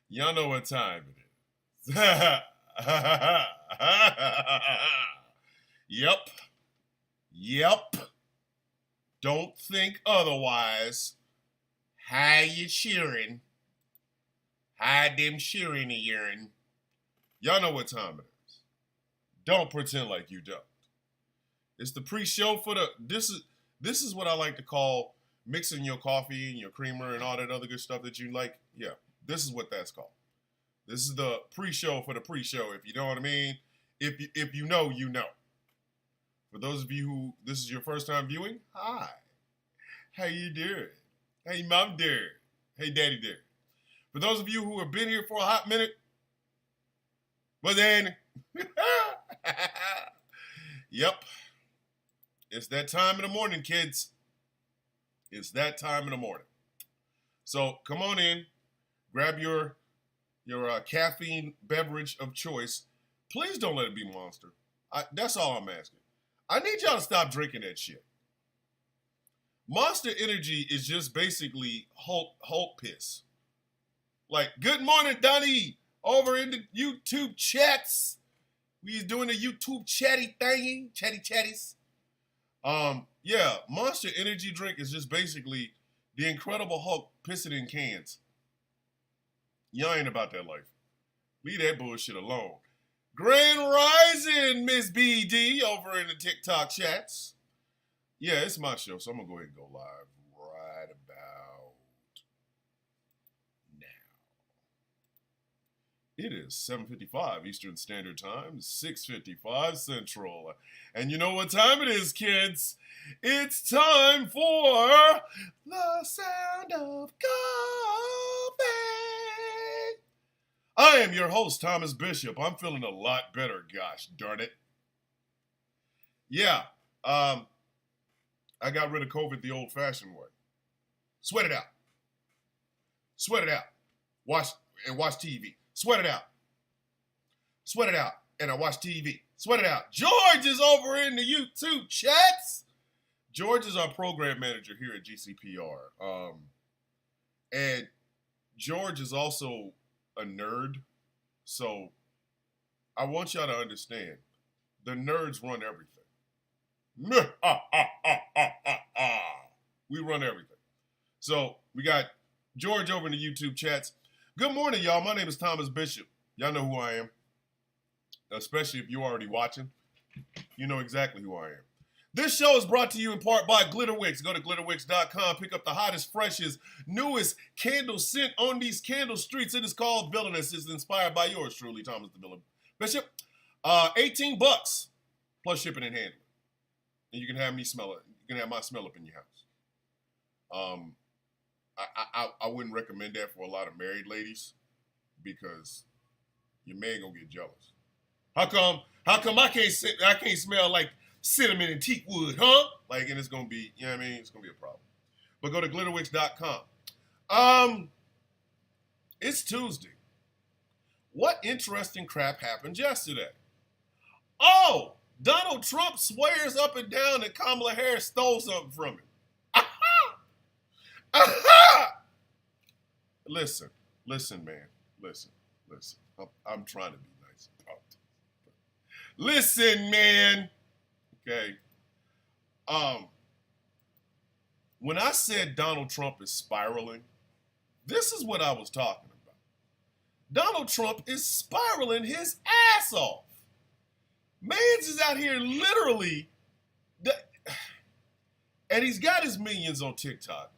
Y'all know what time it is. Yep. Yep. Don't think otherwise. How you cheering? How them cheering a urine? Y'all know what time it is. Don't pretend like you don't. It's the pre-show for the this is what I like to call mixing your coffee and your creamer and all that other good stuff that you like. Yeah, this is what that's called. This is the pre-show for the pre-show, if you know what I mean. If you know, you know. For those of you who this is your first time viewing, hi. How you doing? Hey, mom dear. Hey, daddy dear. For those of you who have been here for a hot minute, well then, yep, it's that time in the morning, kids. It's that time in the morning. So come on in, grab your caffeine beverage of choice. Please don't let it be Monster. That's all I'm asking. I need y'all to stop drinking that shit. Monster Energy is just basically Hulk piss. Like, good morning, Donnie, over in the YouTube chats. We's doing the YouTube chatty thingy, chatties. Yeah, Monster Energy drink is just basically the Incredible Hulk pissing in cans. Y'all ain't about that life. Leave that bullshit alone. Grand Rising, Miss BD, over in the TikTok chats. Yeah, it's my show, so I'm going to go ahead and go live right about now. It is 7:55 Eastern Standard Time, 6:55 Central. And you know what time it is, kids? It's time for the sound of coffee. I am your host, Thomas Bishop. I'm feeling a lot better, gosh darn it. Yeah, I got rid of COVID the old-fashioned way. Sweat it out. Sweat it out. Watch TV. Sweat it out. Sweat it out. And I watch TV. Sweat it out. George is over in the YouTube chats. George is our program manager here at GCPR. And George is also a nerd. So I want y'all to understand, the nerds run everything. We run everything. So we got George over in the YouTube chats. Good morning, y'all. My name is Thomas Bishop. Y'all know who I am. Especially if you're already watching. You know exactly who I am. This show is brought to you in part by Glitterwix. Go to glitterwix.com. Pick up the hottest, freshest, newest candle scent on these candle streets. It is called Villainous. It's inspired by yours truly, Thomas the Villain Bishop. $18 plus shipping and handling. And you can have me smell it. You can have my smell up in your house. I wouldn't recommend that for a lot of married ladies because your man gonna get jealous. How come I can't smell like cinnamon and teak wood, huh? Like, and it's gonna be, you know what I mean? It's gonna be a problem. But go to glitterwix.com. It's Tuesday. What interesting crap happened yesterday? Oh, Donald Trump swears up and down that Kamala Harris stole something from him. Aha! Aha! Listen, man. Listen. I'm trying to be nice about this. Listen, man. Okay. When I said Donald Trump is spiraling, this is what I was talking about. Donald Trump is spiraling his ass off. Mans is out here literally, and he's got his minions on TikTok,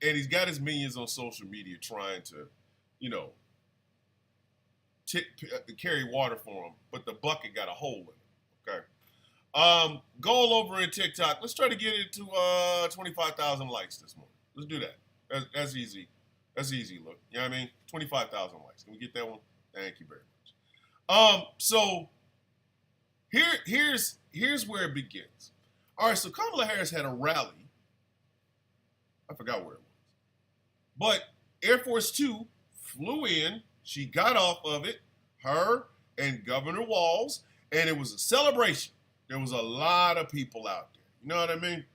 and he's got his minions on social media trying to, you know, carry water for him, but the bucket got a hole in it. Okay. Goal over in TikTok. Let's try to get it to 25,000 likes this morning. Let's do that. That's easy. That's easy. Look, you know what I mean? 25,000 likes. Can we get that one? Thank you very much. So here's where it begins. All right. So Kamala Harris had a rally. I forgot where it was, but Air Force Two flew in. She got off of it. Her and Governor Walz, and it was a celebration. There was a lot of people out there. You know what I mean?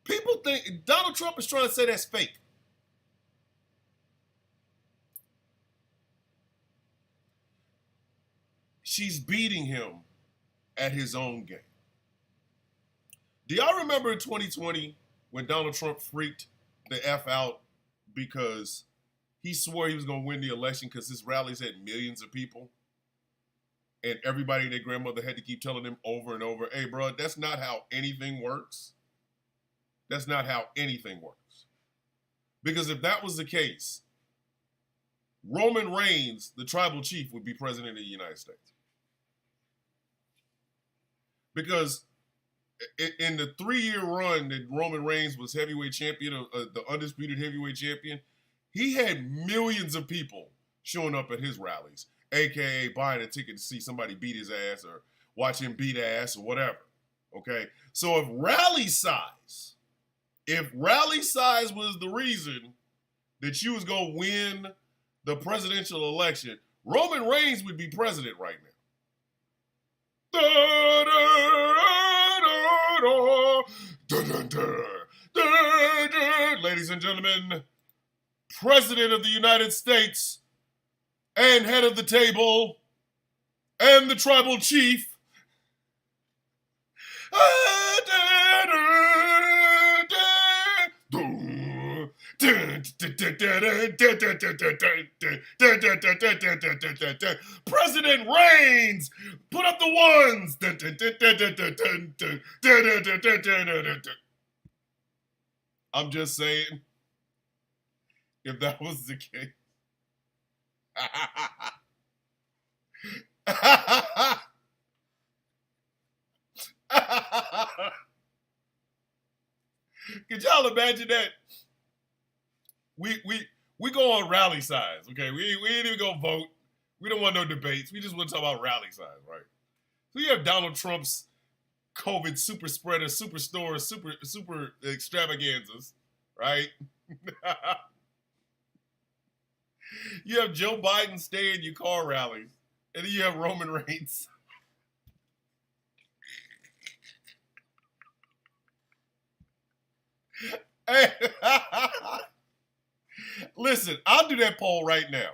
People think Donald Trump is trying to say that's fake. she's beating him at his own game. Do y'all remember in 2020 when Donald Trump freaked the F out because he swore he was going to win the election because his rallies had millions of people? And everybody and their grandmother had to keep telling him over and over, hey, bro, that's not how anything works. That's not how anything works. Because if that was the case, Roman Reigns, the tribal chief, would be president of the United States. Because in the 3-year run that Roman Reigns was heavyweight champion, the undisputed heavyweight champion, he had millions of people showing up at his rallies, a.k.a. buying a ticket to see somebody beat his ass or watch him beat ass or whatever, okay? So if rally size was the reason that you was going to win the presidential election, Roman Reigns would be president right now. Ladies and gentlemen, President of the United States and head of the table and the tribal chief. President Reigns, put up the ones. I'm just saying, if that was the case. Could y'all imagine that? We go on rally size, okay? We ain't even gonna vote. We don't want no debates. We just want to talk about rally size, right? So you have Donald Trump's COVID super spreader, superstore, super extravaganzas, right? You have Joe Biden stay in your car rallies, and then you have Roman Reigns. Hey, listen, I'll do that poll right now.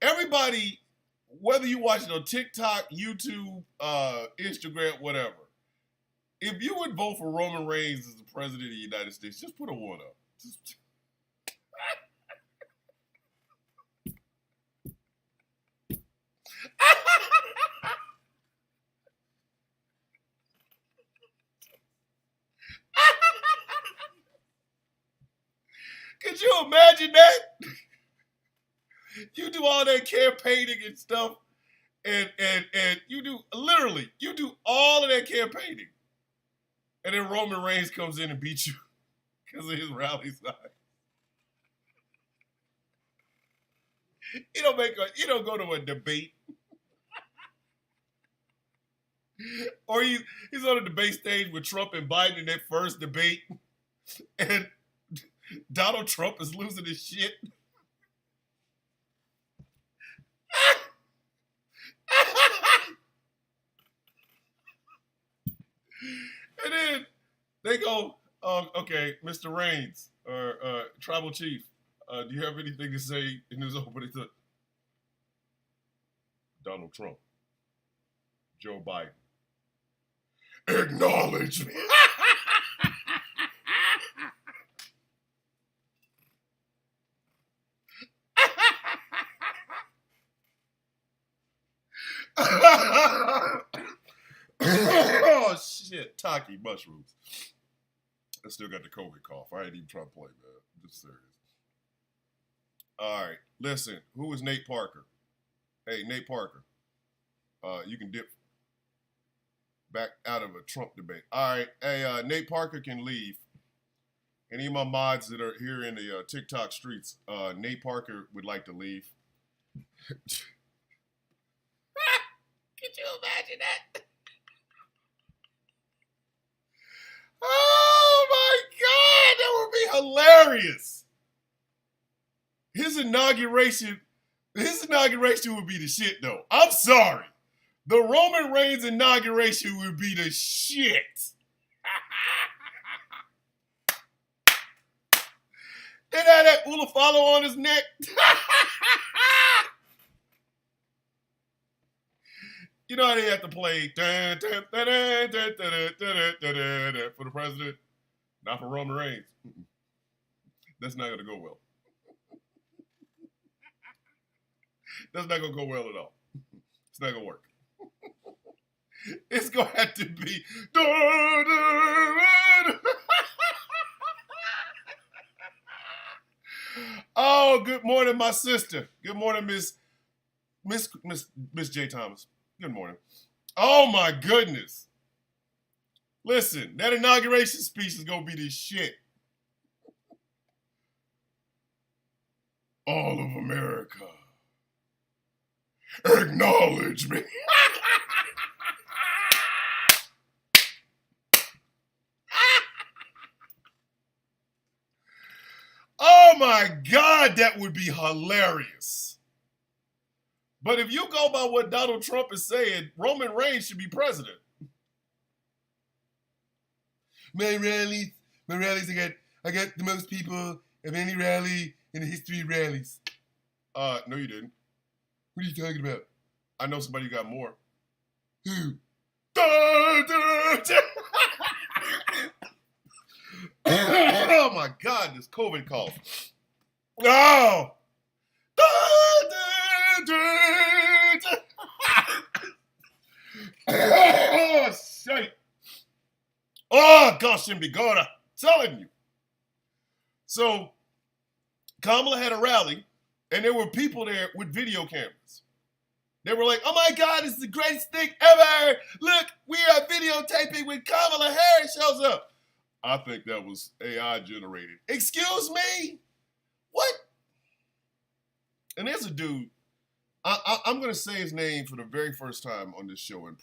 Everybody, whether you watch it on TikTok, YouTube, Instagram, whatever, if you would vote for Roman Reigns as the president of the United States, just put a 1 up. Could you imagine that? You do all that campaigning and stuff, and you do all of that campaigning, and then Roman Reigns comes in and beats you because of his rally size. You don't go to a debate. Or he's on a debate stage with Trump and Biden in their first debate, and Donald Trump is losing his shit. And then they go, okay, Mr. Reigns, or Tribal Chief, do you have anything to say in this opening to Donald Trump, Joe Biden? Acknowledge me. Oh shit, Taki mushrooms. I still got the COVID cough. I ain't even trying to play, man. I'm just serious. All right, listen. Who is Nate Parker? Hey, Nate Parker. You can dip back out of a Trump debate. All right, hey, Nate Parker can leave. Any of my mods that are here in the TikTok streets, Nate Parker would like to leave. Could you imagine that? Oh my God, that would be hilarious. His inauguration would be the shit, though. I'm sorry. The Roman Reigns inauguration would be the shit. Then had that Ulafalo on his neck. You know how they have to play for the president? Not for Roman Reigns. That's not going to go well. That's not going to go well at all. It's not going to work. It's going to have to be. Oh, good morning, my sister. Good morning, Miss J. Thomas. Good morning. Oh my goodness. Listen, that inauguration speech is gonna be this shit. All of America, acknowledge me. Oh my God, that would be hilarious. But if you go by what Donald Trump is saying, Roman Reigns should be president. My rallies, I got the most people of any rally in the history of rallies. No, you didn't. What are you talking about? I know somebody who got more. Who? Oh my God, this COVID cough. Oh! Oh, shit. Oh, gosh, and bigora. Telling you. So, Kamala had a rally, and there were people there with video cameras. They were like, oh my God, it's the greatest thing ever. Look, we are videotaping when Kamala Harris shows up. I think that was AI generated. Excuse me? What? And there's a dude, I'm going to say his name for the very first time on this show, and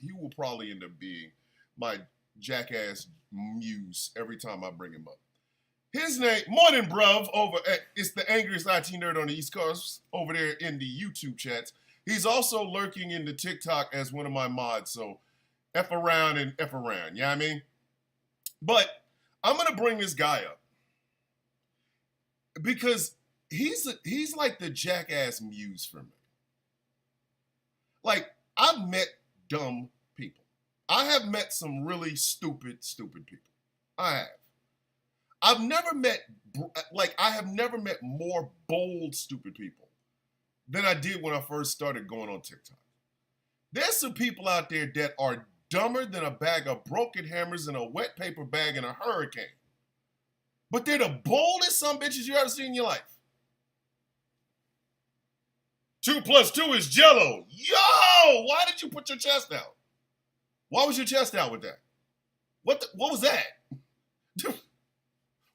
he will probably end up being my jackass muse every time I bring him up. His name, Morning Bruv, it's the angriest IT nerd on the East Coast, over there in the YouTube chats. He's also lurking in the TikTok as one of my mods, so F around, you know what I mean? But I'm going to bring this guy up because he's like the jackass muse for me. Like, I've met dumb people. I have met some really stupid people. I have. I have never met more bold, stupid people than I did when I first started going on TikTok. There's some people out there that are dumber than a bag of broken hammers in a wet paper bag in a hurricane. But they're the boldest some bitches you ever seen in your life. 2 + 2 is Jello. Yo, why did you put your chest out? Why was your chest out with that? What was that?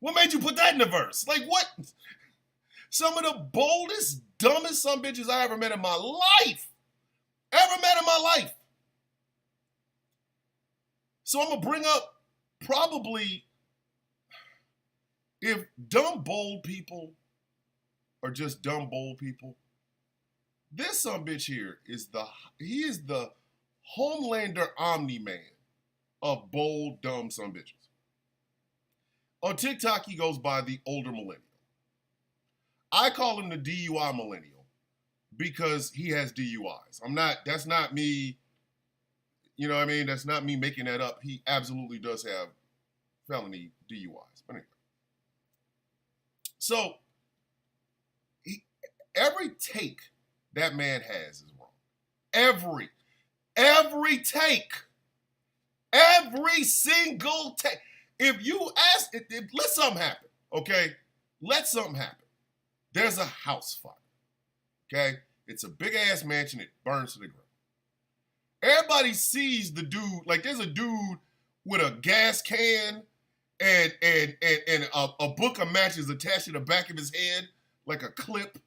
What made you put that in the verse? Like, what? Some of the boldest, dumbest some bitches I ever met in my life. So I'm going to bring up probably, if dumb, bold people are just dumb, bold people, this some bitch here is the Homelander Omni-Man of bold, dumb some bitches. On TikTok, he goes by the older millennial. I call him the DUI millennial because he has DUIs. That's not me, you know what I mean? That's not me making that up. He absolutely does have felony DUIs. But anyway. So, every take that man has is wrong. Every take. Every single take. If you ask, let something happen, okay? Let something happen. There's a house fire, okay? It's a big-ass mansion. It burns to the ground. Everybody sees the dude, like there's a dude with a gas can and a book of matches attached to the back of his head, like a clip.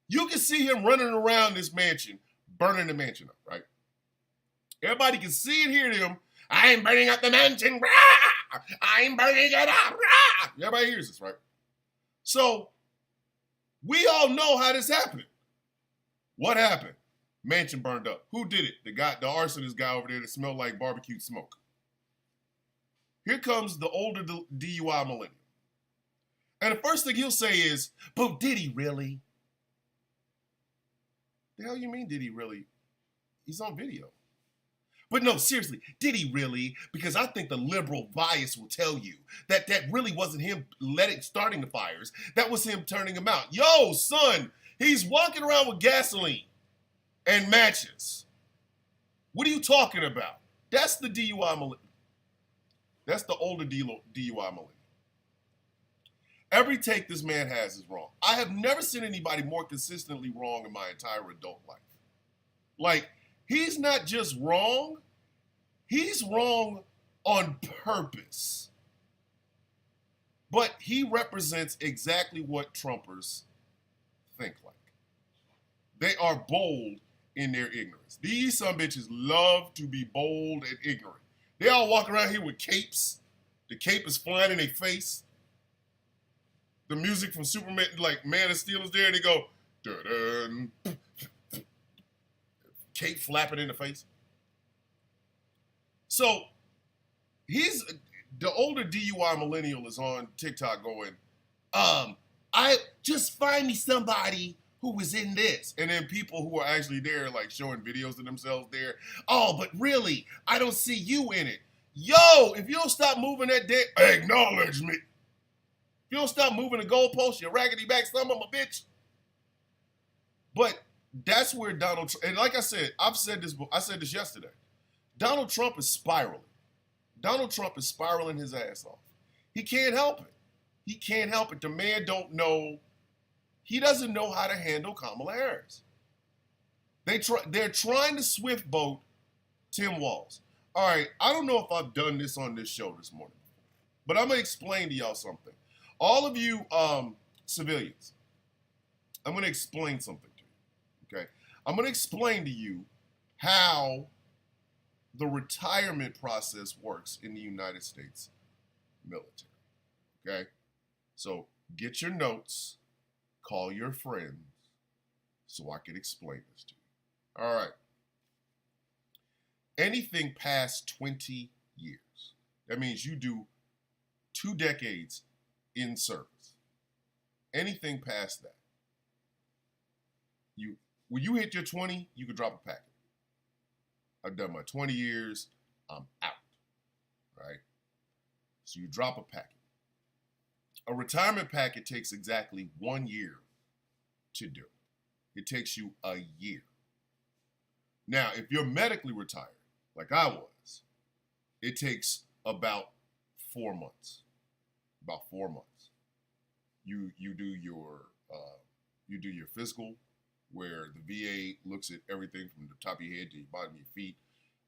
You can see him running around this mansion, burning the mansion up, right? Everybody can see and hear him. I'm burning up the mansion. Rah! I'm burning it up. Rah! Everybody hears this, right? So, we all know how this happened. What happened? Mansion burned up. Who did it? The arsonist guy over there that smelled like barbecue smoke. Here comes the older DUI millennial. And the first thing he'll say is, but did he really? The hell you mean, did he really? He's on video. But no, seriously, did he really? Because I think the liberal bias will tell you that that really wasn't him starting the fires. That was him turning them out. Yo, son, he's walking around with gasoline and matches. What are you talking about? That's the DUI millennial. That's the older DUI millennial. Every take this man has is wrong. I have never seen anybody more consistently wrong in my entire adult life. Like, he's not just wrong, he's wrong on purpose. But he represents exactly what Trumpers think like. They are bold in their ignorance. These some bitches love to be bold and ignorant. They all walk around here with capes. The cape is flying in their face. The music from Superman, like Man of Steel is there, and they go, dun-dun, cape flapping in the face. So he's the older DUI millennial is on TikTok going, I just find me somebody who was in this. And then people who are actually there, like showing videos of themselves there. Oh, but really, I don't see you in it. Yo, if you don't stop moving that dick, acknowledge me. If you don't stop moving the goalpost, you raggedy back son of a bitch. But that's where Donald Trump, and like I said, I said this yesterday. Donald Trump is spiraling. Donald Trump is spiraling his ass off. He can't help it. He can't help it. The man don't know. He doesn't know how to handle Kamala Harris. They're trying to swift boat Tim Walz. All right, I don't know if I've done this on this show this morning, but I'm gonna explain to y'all something. All of you civilians, I'm gonna explain something to you. Okay, I'm gonna explain to you how the retirement process works in the United States military. Okay, so get your notes, call your friends, so I can explain this to you. All right. Anything past 20 years, that means you do 2 decades in service. Anything past that, when you hit your 20, you can drop a packet. I've done my 20 years, I'm out, right? So you drop a packet. A retirement packet takes exactly 1 year to do. It takes you a year. Now, if you're medically retired, like I was, it takes about 4 months. About 4 months. You do your physical, where the VA looks at everything from the top of your head to the bottom of your feet.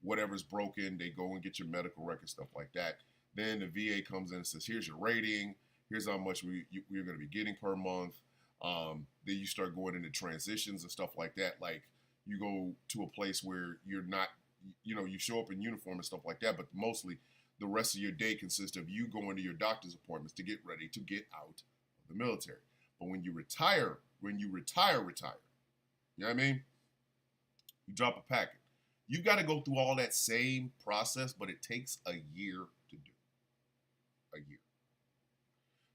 Whatever's broken, they go and get your medical record, stuff like that. Then the VA comes in and says, here's your rating. Here's how much we're going to be getting per month. Then you start going into transitions and stuff like that. Like you go to a place where you're not, you show up in uniform and stuff like that. But mostly the rest of your day consists of you going to your doctor's appointments to get ready to get out of the military. But when you retire, you know what I mean? You drop a packet. You've got to go through all that same process, but it takes a year to do. A year.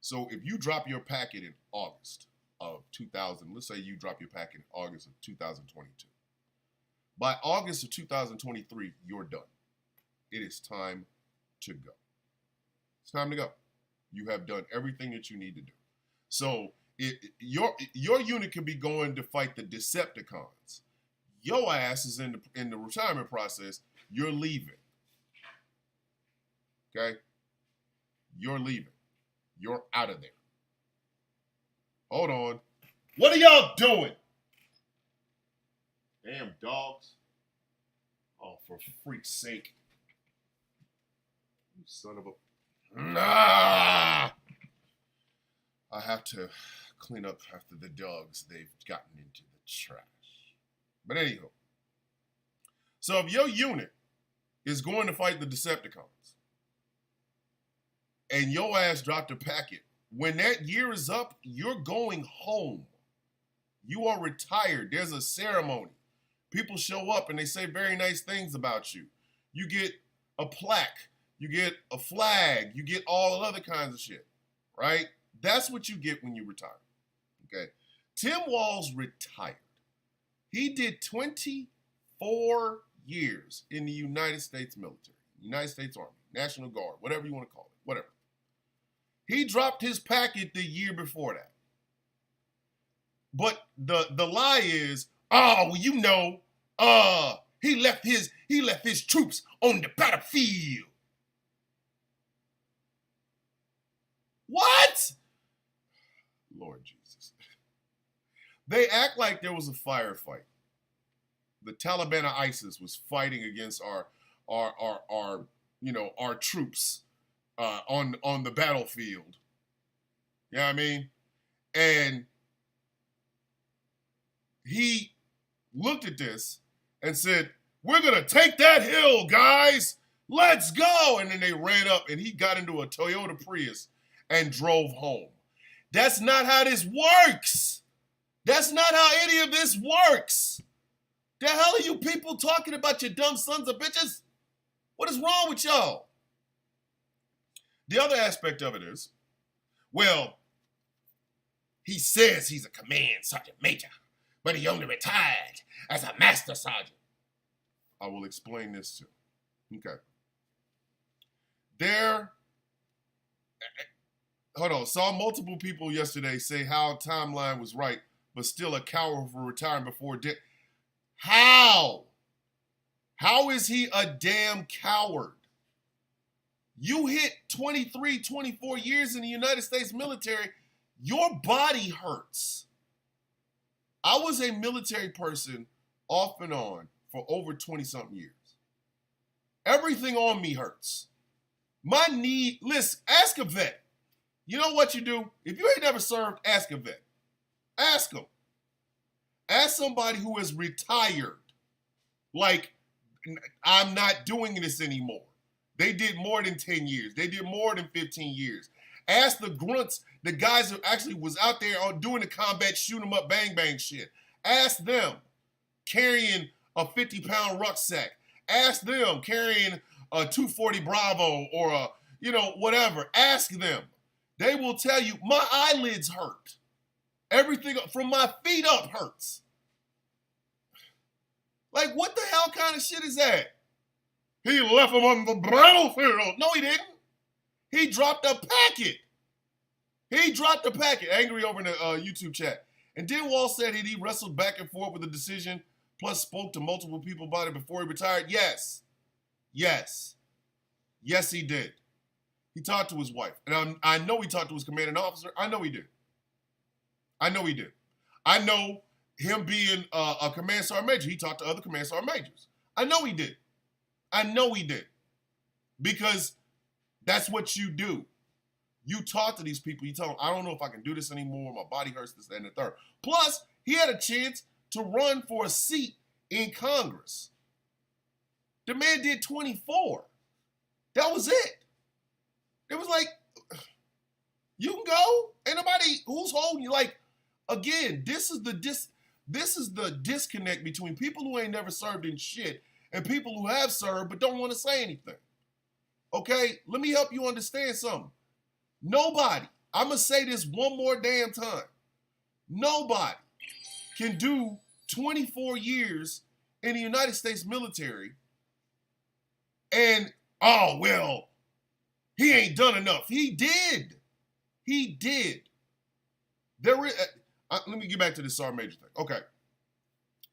So if you drop your packet in August of 2000, let's say you drop your packet in August of 2022. By August of 2023, you're done. It is time to go. It's time to go. You have done everything that you need to do. So your unit could be going to fight the Decepticons. Your ass is in the retirement process. You're leaving. Okay? You're leaving. You're out of there. Hold on. What are y'all doing? Damn dogs. Oh, for freak's sake. You son of a... Nah! I have to clean up after the dogs. They've gotten into the trash. But anyhow. So if your unit is going to fight the Decepticons and your ass dropped a packet, when that year is up, you're going home. You are retired. There's a ceremony. People show up and they say very nice things about you. You get a plaque. You get a flag. You get all other kinds of shit, right? That's what you get when you retire, okay? Tim Walz retired. He did 25 4 years in the United States military, United States Army, National Guard, whatever you want to call it, whatever. He dropped his packet the year before that. But the lie is, oh, well, you know, he left his troops on the battlefield. What? Lord Jesus. They act like there was a firefight. The Taliban or ISIS was fighting against our troops on the battlefield. You know what I mean? And he looked at this and said, "We're gonna take that hill, guys. Let's go!" And then they ran up, and he got into a Toyota Prius and drove home. That's not how this works. That's not how any of this works. The hell are you people talking about, you dumb sons of bitches? What is wrong with y'all? The other aspect of it is, well, he says he's a command sergeant major, but he only retired as a master sergeant. I will explain this too. Okay. Saw multiple people yesterday say how Timeline was right, but still a coward for retiring before death. How? How is he a damn coward? You hit 23, 24 years in the United States military, your body hurts. I was a military person off and on for over 20-something years. Everything on me hurts. My knee, listen, ask a vet. You know what you do? If you ain't never served, ask a vet. Ask them. Ask somebody who is retired. Like, I'm not doing this anymore. They did more than 10 years. They did more than 15 years. Ask the grunts, the guys who actually was out there doing the combat, shoot 'em up, bang, bang shit. Ask them carrying a 50-pound rucksack. Ask them carrying a 240 Bravo or a, whatever. Ask them. They will tell you, my eyelids hurt. Everything from my feet up hurts. Like, what the hell kind of shit is that? He left him on the battlefield. No, he didn't. He dropped a packet. Angry over in the YouTube chat. And then Wall said he wrestled back and forth with the decision, plus spoke to multiple people about it before he retired. Yes, he did. He talked to his wife. And I know he talked to his commanding officer. I know he did. I know him being a command sergeant major, he talked to other command sergeant majors. I know he did. Because that's what you do. You talk to these people. You tell them, I don't know if I can do this anymore. My body hurts, this, that, and the third. Plus, he had a chance to run for a seat in Congress. The man did 24. That was it. It was like, you can go. Ain't nobody who's holding you. Like, again, this is the disconnect between people who ain't never served in shit and people who have served but don't want to say anything. Okay? Let me help you understand something. Nobody, I'm going to say this one more damn time. Nobody can do 24 years in the United States military and, oh, well, he ain't done enough. He did. Let me get back to this sergeant major thing. Okay.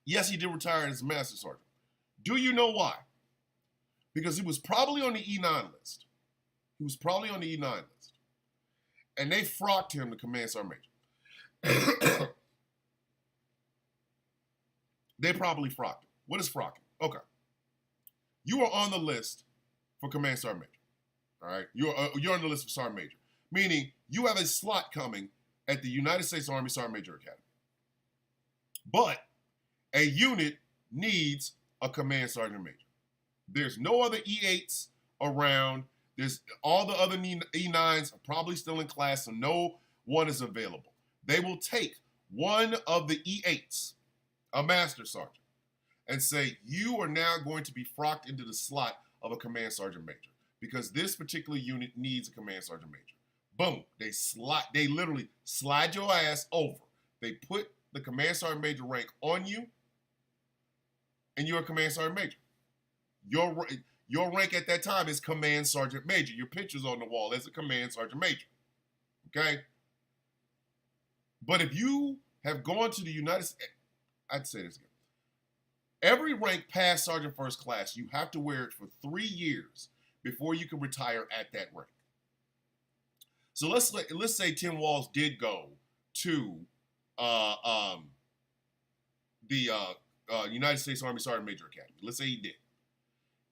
Yes, he did retire as a master sergeant. Do you know why? Because he was probably on the E9 list. And they frocked him to command sergeant major. They probably frocked him. What is frocking? Okay. You are on the list for command sergeant major. All right? You're on the list for sergeant major. Meaning you have a slot coming at the United States Army Sergeant Major Academy. But a unit needs a command sergeant major. There's no other E8s around. There's all the other E9s are probably still in class, so no one is available. They will take one of the E8s, a master sergeant, and say, you are now going to be frocked into the slot of a command sergeant major because this particular unit needs a command sergeant major. Boom, they literally slide your ass over. They put the command sergeant major rank on you, and you're a command sergeant major. Your rank at that time is command sergeant major. Your picture's on the wall as a command sergeant major. Okay? But if you have gone to the United States, I'd say this again. Every rank past sergeant first class, you have to wear it for 3 years before you can retire at that rank. So let's say Tim Walz did go to the United States Army Sergeant Major Academy. Let's say he did.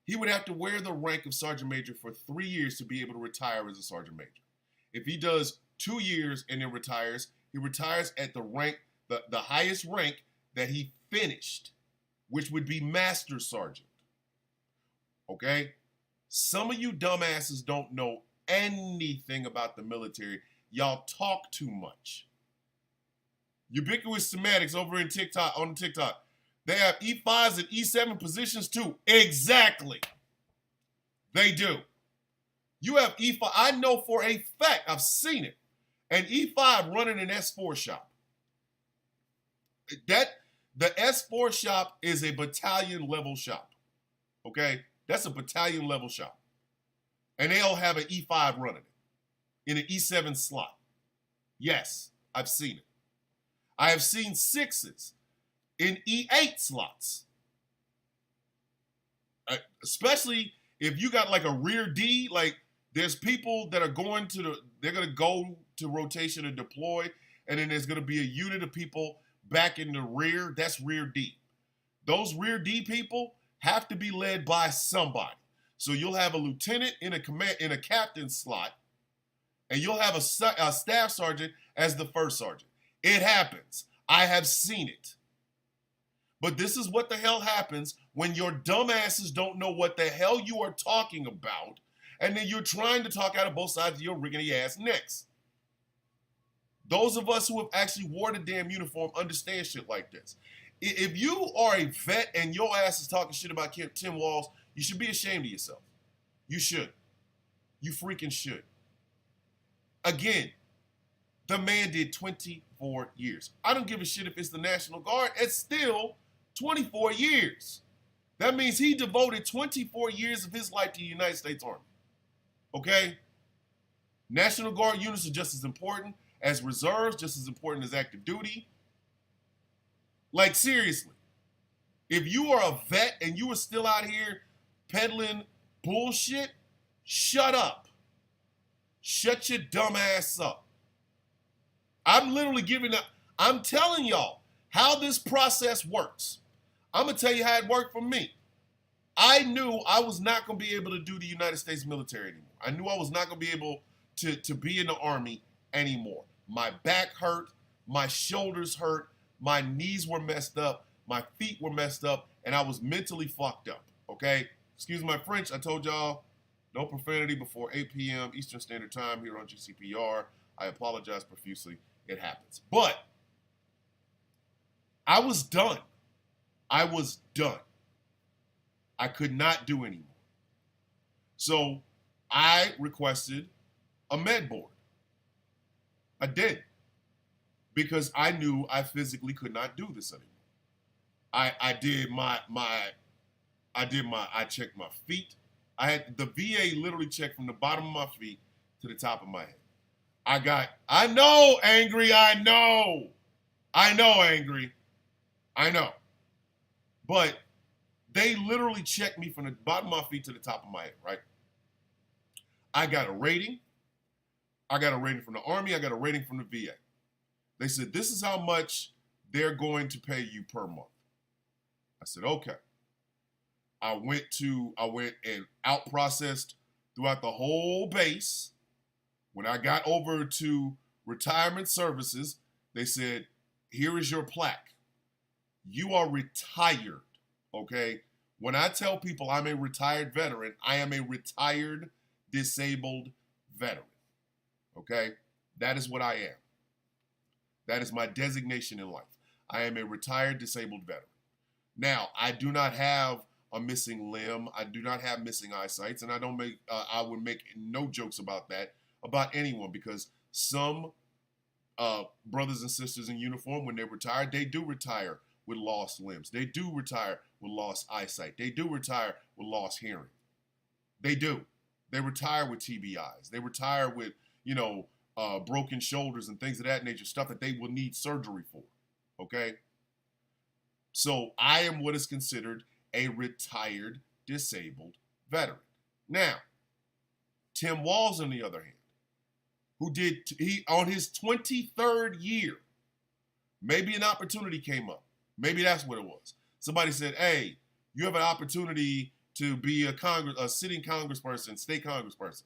He would have to wear the rank of sergeant major for 3 years to be able to retire as a sergeant major. If he does 2 years and then retires, he retires at the rank, the highest rank that he finished, which would be master sergeant. Okay? Some of you dumbasses don't know anything about the military. Y'all talk too much. Ubiquitous Semantics over in TikTok, on TikTok. They have E5s and E7 positions too. Exactly. They do. You have E5. I know for a fact, I've seen it, an E5 running an S4 shop. The S4 shop is a battalion level shop. Okay? That's a battalion level shop. And they'll have an E5 running it in an E7 slot. Yes, I've seen it. I have seen 6s in E8 slots. Especially if you got like a rear D, like there's people that are they're going to go to rotation and deploy, and then there's going to be a unit of people back in the rear. That's rear D. Those rear D people have to be led by somebody. So you'll have a lieutenant in a captain slot, and you'll have a staff sergeant as the first sergeant. It happens. I have seen it. But this is what the hell happens when your dumbasses don't know what the hell you are talking about, and then you're trying to talk out of both sides of your rickety ass necks. Those of us who have actually wore the damn uniform understand shit like this. If you are a vet and your ass is talking shit about Tim Walz, you should be ashamed of yourself. You should. You freaking should. Again, the man did 24 years. I don't give a shit if it's the National Guard. It's still 24 years. That means he devoted 24 years of his life to the United States Army. Okay? National Guard units are just as important as reserves, just as important as active duty. Like, seriously. If you are a vet and you are still out here peddling bullshit, shut up. Shut your dumb ass up. I'm literally I'm telling y'all how this process works. I'm going to tell you how it worked for me. I knew I was not going to be able to do the United States military anymore. I knew I was not going to be able to be in the Army anymore. My back hurt, my shoulders hurt, my knees were messed up, my feet were messed up, and I was mentally fucked up, okay? Excuse my French, I told y'all, no profanity before 8 p.m. Eastern Standard Time here on GCPR. I apologize profusely. It happens. But I was done. I was done. I could not do anymore. So I requested a med board. I did. Because I knew I physically could not do this anymore. I checked my feet. The VA literally checked from the bottom of my feet to the top of my head. I know, Angry, I know, Angry. I know. But they literally checked me from the bottom of my feet to the top of my head, right? I got a rating. I got a rating from the Army. I got a rating from the VA. They said, this is how much they're going to pay you per month. I said, okay. I went and out-processed throughout the whole base. When I got over to retirement services, they said, here is your plaque. You are retired, okay? When I tell people I'm a retired veteran, I am a retired disabled veteran, okay? That is what I am. That is my designation in life. I am a retired disabled veteran. Now, I do not have a missing limb. I do not have missing eyesight, and I would make no jokes about that, about anyone, because some brothers and sisters in uniform, when they retire, they do retire with lost limbs. They do retire with lost eyesight. They do retire with lost hearing. They do. They retire with TBIs. They retire with, broken shoulders and things of that nature, stuff that they will need surgery for. Okay? So I am what is considered a retired disabled veteran. Now, Tim Walz, on the other hand, he on his 23rd year, maybe an opportunity came up. Maybe that's what it was. Somebody said, hey, you have an opportunity to be a sitting congressperson, state congressperson.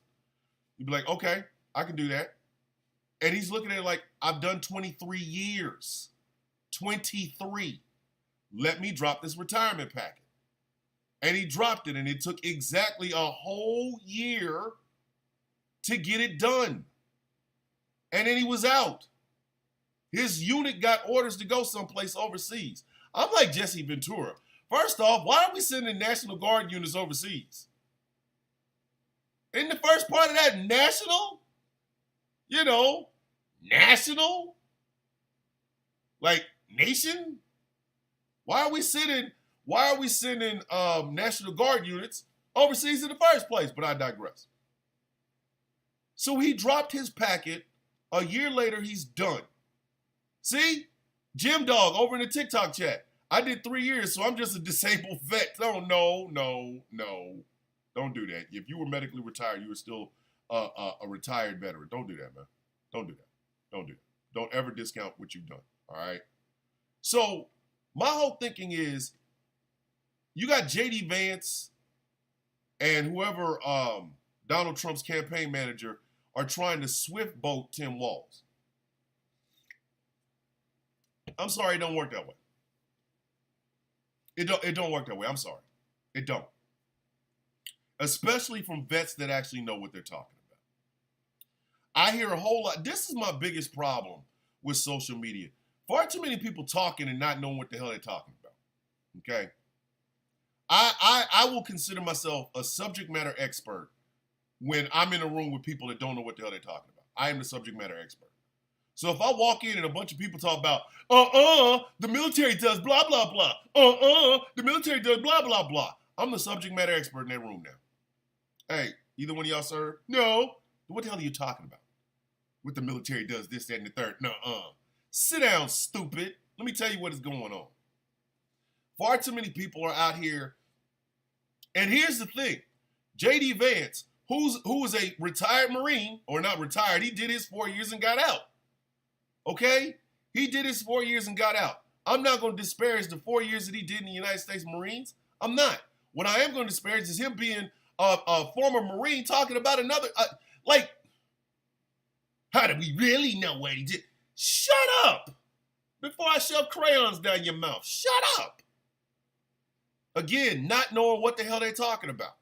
You'd be like, okay, I can do that. And he's looking at it like, I've done 23 years. 23. Let me drop this retirement packet. And he dropped it, and it took exactly a whole year to get it done. And then he was out. His unit got orders to go someplace overseas. I'm like Jesse Ventura. First off, why are we sending National Guard units overseas? In the first part of that, national? National? Like nation? Why are we sending National Guard units overseas in the first place? But I digress. So he dropped his packet. A year later, he's done. See? Jim Dog over in the TikTok chat. I did 3 years, so I'm just a disabled vet. Oh, no. Don't do that. If you were medically retired, you were still a retired veteran. Don't do that, man. Don't do that. Don't ever discount what you've done, all right? So my whole thinking is you got J.D. Vance and whoever Donald Trump's campaign manager are trying to swift boat Tim Walz. I'm sorry, it don't work that way. It don't work that way. I'm sorry. It don't. Especially from vets that actually know what they're talking about. I hear a whole lot. This is my biggest problem with social media. Far too many people talking and not knowing what the hell they're talking about. Okay? I will consider myself a subject matter expert when I'm in a room with people that don't know what the hell they're talking about. I am the subject matter expert. So if I walk in and a bunch of people talk about, the military does blah, blah, blah. The military does blah, blah, blah. I'm the subject matter expert in that room now. Hey, either one of y'all serve? No. What the hell are you talking about? What the military does, this, that, and the third? Nuh-uh. Sit down, stupid. Let me tell you what is going on. Far too many people are out here. And here's the thing. J.D. Vance, who was a retired Marine, or not retired, he did his 4 years and got out. Okay? He did his 4 years and got out. I'm not going to disparage the 4 years that he did in the United States Marines. I'm not. What I am going to disparage is him being a former Marine talking about another, how do we really know what he did? Shut up! Before I shove crayons down your mouth. Shut up! Again, not knowing what the hell they're talking about.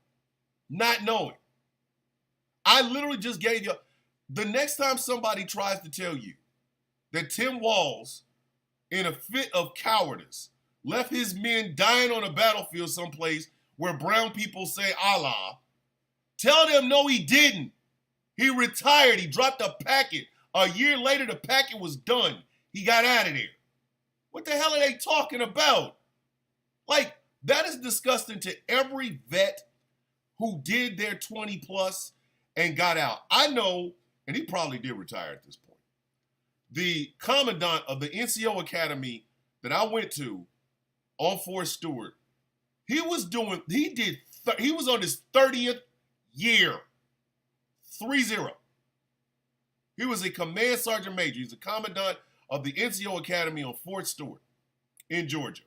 Not knowing. I literally just gave you, the next time somebody tries to tell you that Tim Walz, in a fit of cowardice, left his men dying on a battlefield someplace where brown people say Allah, tell them no, he didn't. He retired. He dropped a packet. A year later, the packet was done. He got out of there. What the hell are they talking about? Like, that is disgusting to every vet who did their 20 plus and got out. I know, and he probably did retire at this point. The commandant of the NCO Academy that I went to on Fort Stewart, he was on his 30th year. 3-0. He was a command sergeant major. He's a commandant of the NCO Academy on Fort Stewart in Georgia.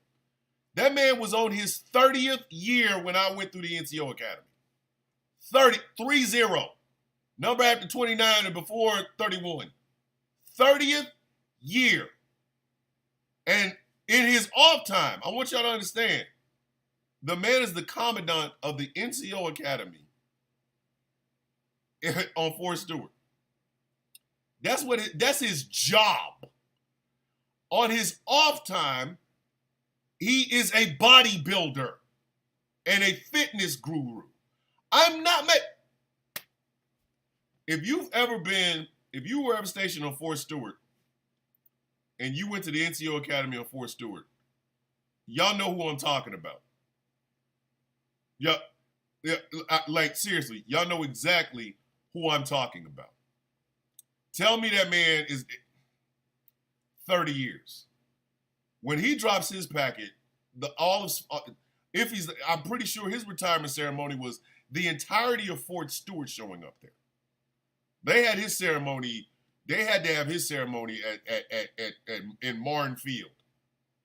That man was on his 30th year when I went through the NCO Academy. 3-0. Number after 29 and before 31. 30th year. And in his off time, I want y'all to understand, the man is the commandant of the NCO Academy on Fort Stewart. That's his job. On his off time, he is a bodybuilder and a fitness guru. I'm not If you were ever stationed on Fort Stewart and you went to the NCO Academy on Fort Stewart, y'all know who I'm talking about. Yeah, yeah, like seriously, y'all know exactly who I'm talking about. Tell me that man is 30 years. When he drops his packet, the all of if he's, I'm pretty sure his retirement ceremony was the entirety of Fort Stewart showing up there. They had his ceremony. They had to have his ceremony at in Martin Field.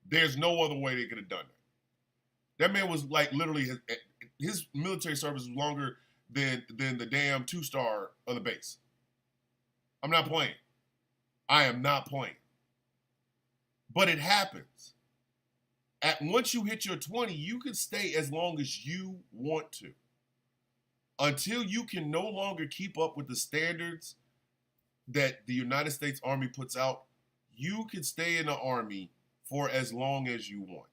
There's no other way they could have done that. That man was like literally his military service was longer than the damn 2-star of the base. I'm not playing. I am not playing. But it happens. Once you hit your 20, you can stay as long as you want to. Until you can no longer keep up with the standards that the United States Army puts out, you can stay in the Army for as long as you want.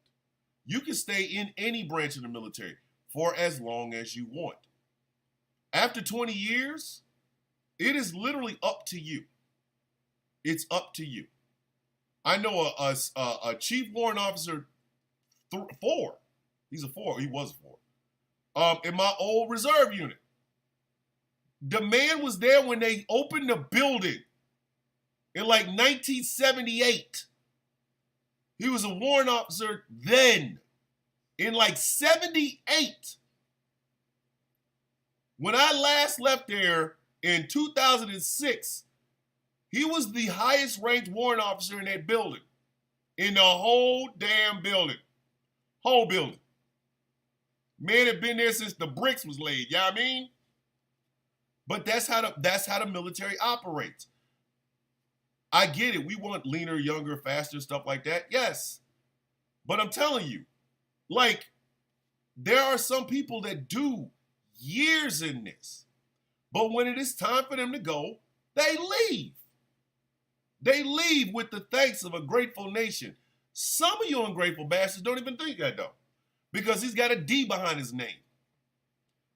You can stay in any branch of the military for as long as you want. After 20 years, it is literally up to you. It's up to you. I know a chief warrant officer, 4. He's a 4. He was a 4. In my old reserve unit. The man was there when they opened the building in like 1978. He was a warrant officer then in like 78. When I last left there in 2006, he was the highest ranked warrant officer in that building. In the whole damn building. Whole building. Man had been there since the bricks was laid, you know what I mean? But that's how the military operates. I get it. We want leaner, younger, faster, stuff like that. Yes. But I'm telling you, like, there are some people that do years in this. But when it is time for them to go, they leave. They leave with the thanks of a grateful nation. Some of you ungrateful bastards don't even think that, though. Because he's got a D behind his name.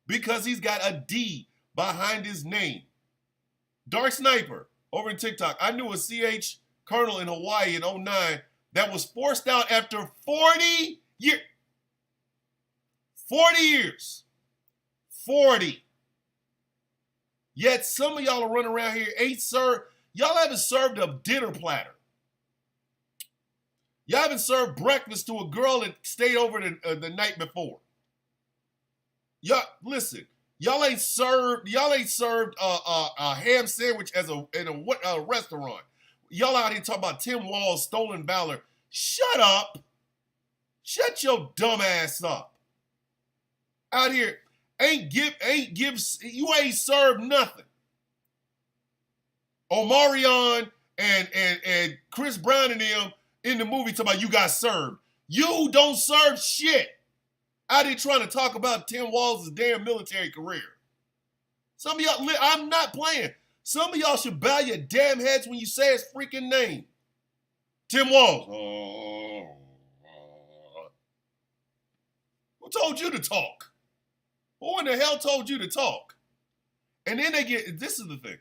Because he's got a D behind his name. Dark Sniper over in TikTok. I knew a CH colonel in Hawaii in 2009 that was forced out after 40 years. 40 years. 40. Yet some of y'all are running around here, ain't served. Y'all haven't served a dinner platter. Y'all haven't served breakfast to a girl that stayed over the night before. Y'all, listen. Y'all ain't served a ham sandwich in a restaurant. Y'all out here talking about Tim Walz' stolen valor. Shut up. Shut your dumb ass up. Out here, you ain't served nothing. Omarion and Chris Brown and them in the movie talking about you got served. You don't serve shit. Out here trying to talk about Tim Walz' damn military career. Some of y'all, I'm not playing. Some of y'all should bow your damn heads when you say his freaking name. Tim Walz. Who told you to talk? Who in the hell told you to talk? And then this is the thing.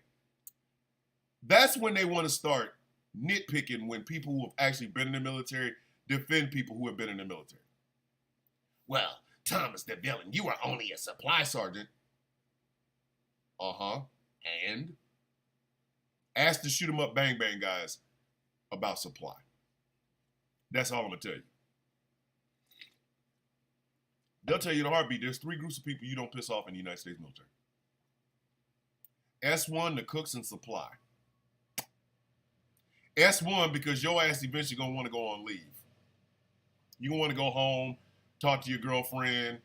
That's when they want to start nitpicking when people who have actually been in the military defend people who have been in the military. Well, Thomas DeVillen, you are only a supply sergeant. Uh-huh. And ask the shoot 'em up bang bang guys about supply. That's all I'm gonna tell you. They'll tell you in a heartbeat, there's 3 groups of people you don't piss off in the United States military. S1, the cooks and supply. S1, because your ass eventually gonna want to go on leave. You want to go home, talk to your girlfriend,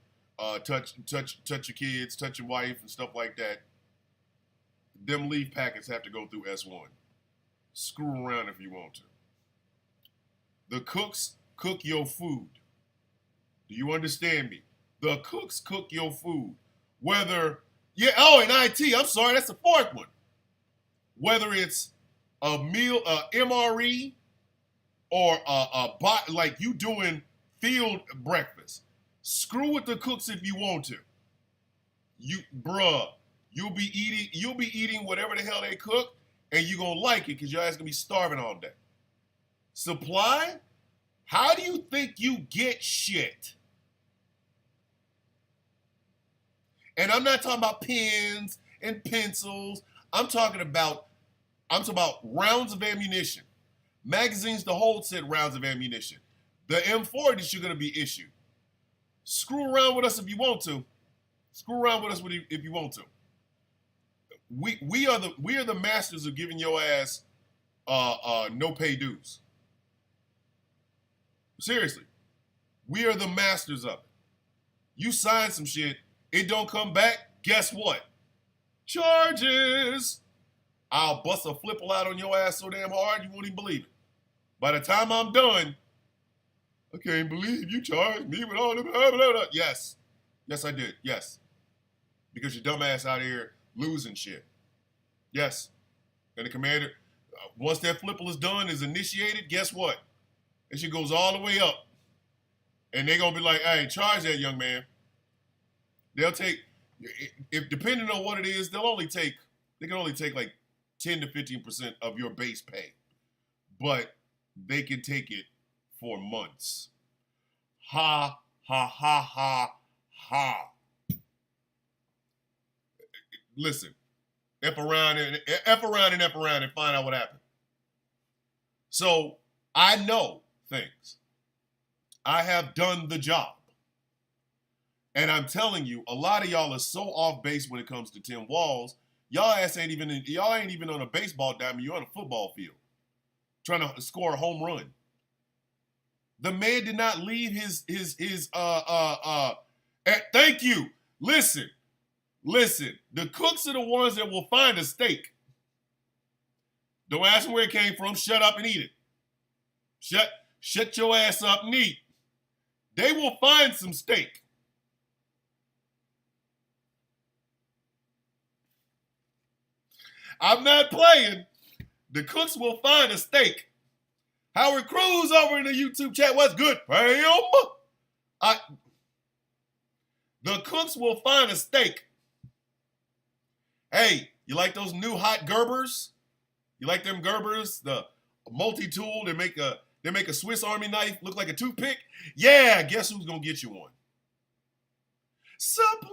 touch your kids, touch your wife, and stuff like that. Them leave packets have to go through S1. Screw around if you want to. The cooks cook your food. Do you understand me? The cooks cook your food. Whether, in IT, I'm sorry, that's the 4th one. Whether it's a meal, MRE, or like you doing field breakfast. Screw with the cooks if you want to. You'll be eating whatever the hell they cook, and you're gonna like it because your ass gonna be starving all day. Supply? How do you think you get shit? And I'm not talking about pens and pencils. I'm talking about rounds of ammunition. Magazines to hold said rounds of ammunition. The M40s you're going to be issued. Screw around with us if you want to. Screw around with us if you want to. We are the masters of giving your ass no pay dues. Seriously. We are the masters of it. You sign some shit, it don't come back, guess what? Charges. I'll bust a flipple out on your ass so damn hard you won't even believe it. By the time I'm done, I can't believe you charged me with all the blah, blah, blah. Yes. Yes, I did. Yes. Because your dumb ass out here losing shit. Yes. And the commander, once that flipple is done, is initiated, guess what? That shit goes all the way up. And they're going to be like, hey, charge that young man. They'll take, if depending on what it is, they can only take like 10 to 15% of your base pay. But they can take it for months. Ha, ha, ha, ha, ha. Listen, F around and find out what happened. So I know things. I have done the job. And I'm telling you, a lot of y'all are so off base when it comes to Tim Walz. Y'all ain't even on a baseball diamond. You're on a football field trying to score a home run. The man did not leave his thank you. Listen. The cooks are the ones that will find a steak. Don't ask them where it came from. Shut up and eat it. Shut your ass up and eat. They will find some steak. I'm not playing. The cooks will find a steak. Howard Cruz over in the YouTube chat. What's good, fam? The cooks will find a steak. Hey, you like those new hot Gerbers? You like them Gerbers? The multi-tool, they make a Swiss Army knife look like a toothpick? Yeah, guess who's gonna get you one? Supply.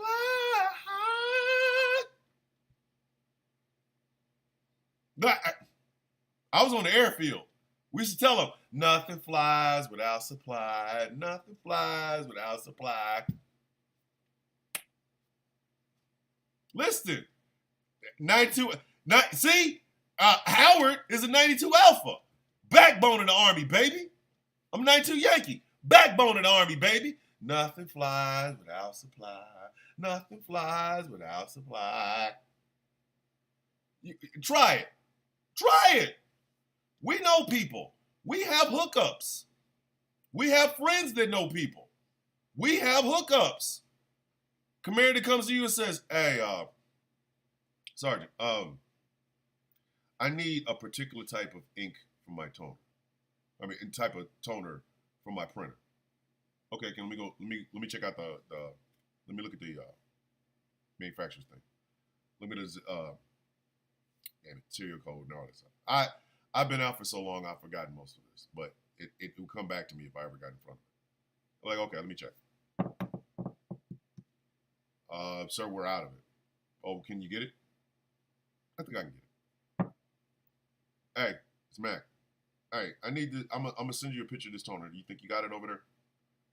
I was on the airfield. We used to tell them, nothing flies without supply. Nothing flies without supply. Listen, 92. Howard is a 92 Alpha. Backbone of the Army, baby. I'm a 92 Yankee. Backbone of the Army, baby. Nothing flies without supply. Nothing flies without supply. Try it. Try it. We know people. We have hookups. We have friends that know people. We have hookups. Commander comes to you and says, hey, Sergeant, I need a particular type of ink for my toner. Type of toner for my printer. Okay, let me check out let me look at the manufacturer's thing. Look at his material code and all that stuff. I've been out for so long, I've forgotten most of this, but it will come back to me if I ever got in front of it. I'm like, okay, let me check. Sir, we're out of it. Oh, can you get it? I think I can get it. Hey, it's Mac. Hey, I need to, I'm gonna send you a picture of this toner. Do you think you got it over there?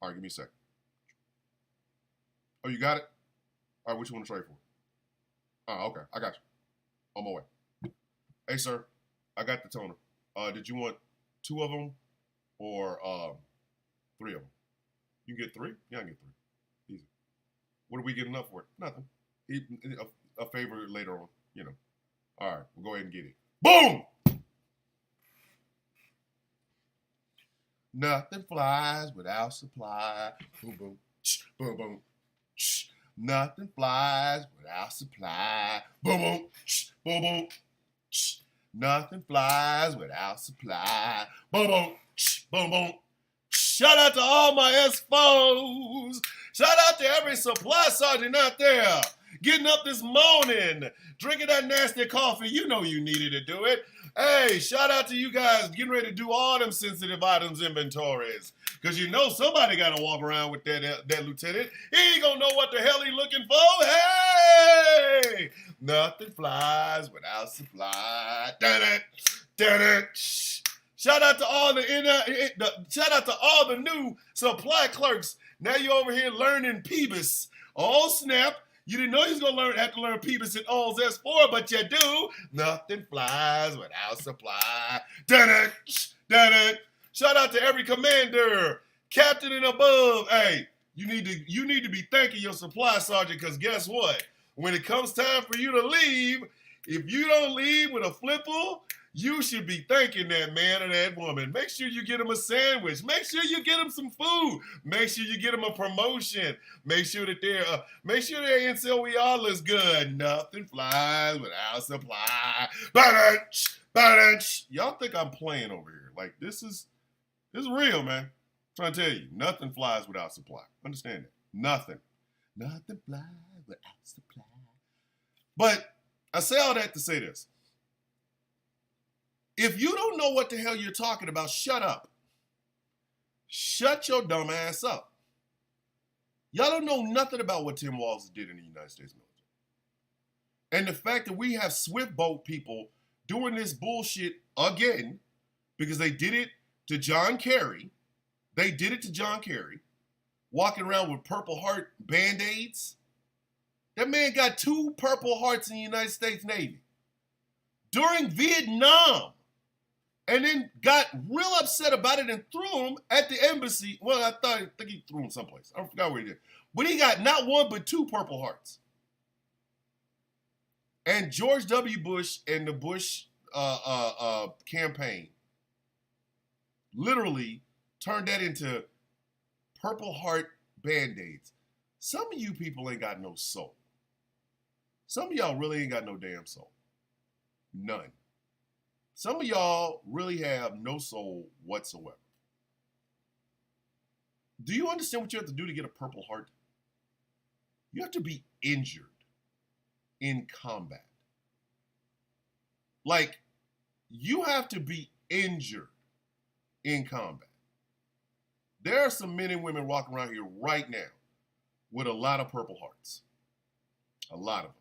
All right, give me a second. Oh, you got it? All right, what you want to trade for? Oh, okay, I got you. On my way. Hey, sir, I got the toner. Did you want 2 of them or 3 of them? You can get 3? Yeah, I can get 3. Easy. What are we getting up for? Nothing. A favor later on, you know. All right, we'll go ahead and get it. Boom! Nothing flies without supply. Boom, boom, boom, boom. Nothing flies without supply. Boom, boom, boom, boom. Nothing flies without supply. Boom, boom, boom, boom. Shout out to all my S-foes. Shout out to every supply sergeant out there getting up this morning, drinking that nasty coffee. You know you needed to do it. Hey, shout out to you guys getting ready to do all them sensitive items inventories. Because you know somebody got to walk around with that lieutenant. He ain't going to know what the hell he looking for. Hey! Nothing flies without supply. Dun-dun, dun-dun. Shout out to all shout out to all the new supply clerks. Now you over here learning Peebus. Oh snap! You didn't know you was gonna have to learn Peebus in O's S4, but you do. Nothing flies without supply. Dun-dun, dun-dun. Shout out to every commander, captain and above. Hey, you need to be thanking your supply sergeant, because guess what? When it comes time for you to leave, if you don't leave with a flipper, you should be thanking that man or that woman. Make sure you get them a sandwich. Make sure you get them some food. Make sure you get them a promotion. Make sure that their NCOER looks good. Nothing flies without supply. Ba-dunch, ba-dunch. Y'all think I'm playing over here? Like this is real, man. I'm trying to tell you, nothing flies without supply. Understand that? Nothing flies without supply. But I say all that to say this. If you don't know what the hell you're talking about, shut up. Shut your dumb ass up. Y'all don't know nothing about what Tim Walz did in the United States military. And the fact that we have swift boat people doing this bullshit again, because they did it to John Kerry. They did it to John Kerry, walking around with Purple Heart Band-Aids. That man got 2 Purple Hearts in the United States Navy during Vietnam. And then got real upset about it and threw him at the embassy. Well, I think he threw him someplace. I forgot where he did. But he got not 1 but 2 Purple Hearts. And George W. Bush and the Bush campaign literally turned that into Purple Heart Band-Aids. Some of you people ain't got no soul. Some of y'all really ain't got no damn soul. None. Some of y'all really have no soul whatsoever. Do you understand what you have to do to get a Purple Heart? You have to be injured in combat. Like, you have to be injured in combat. There are some men and women walking around here right now with a lot of Purple Hearts. A lot of them.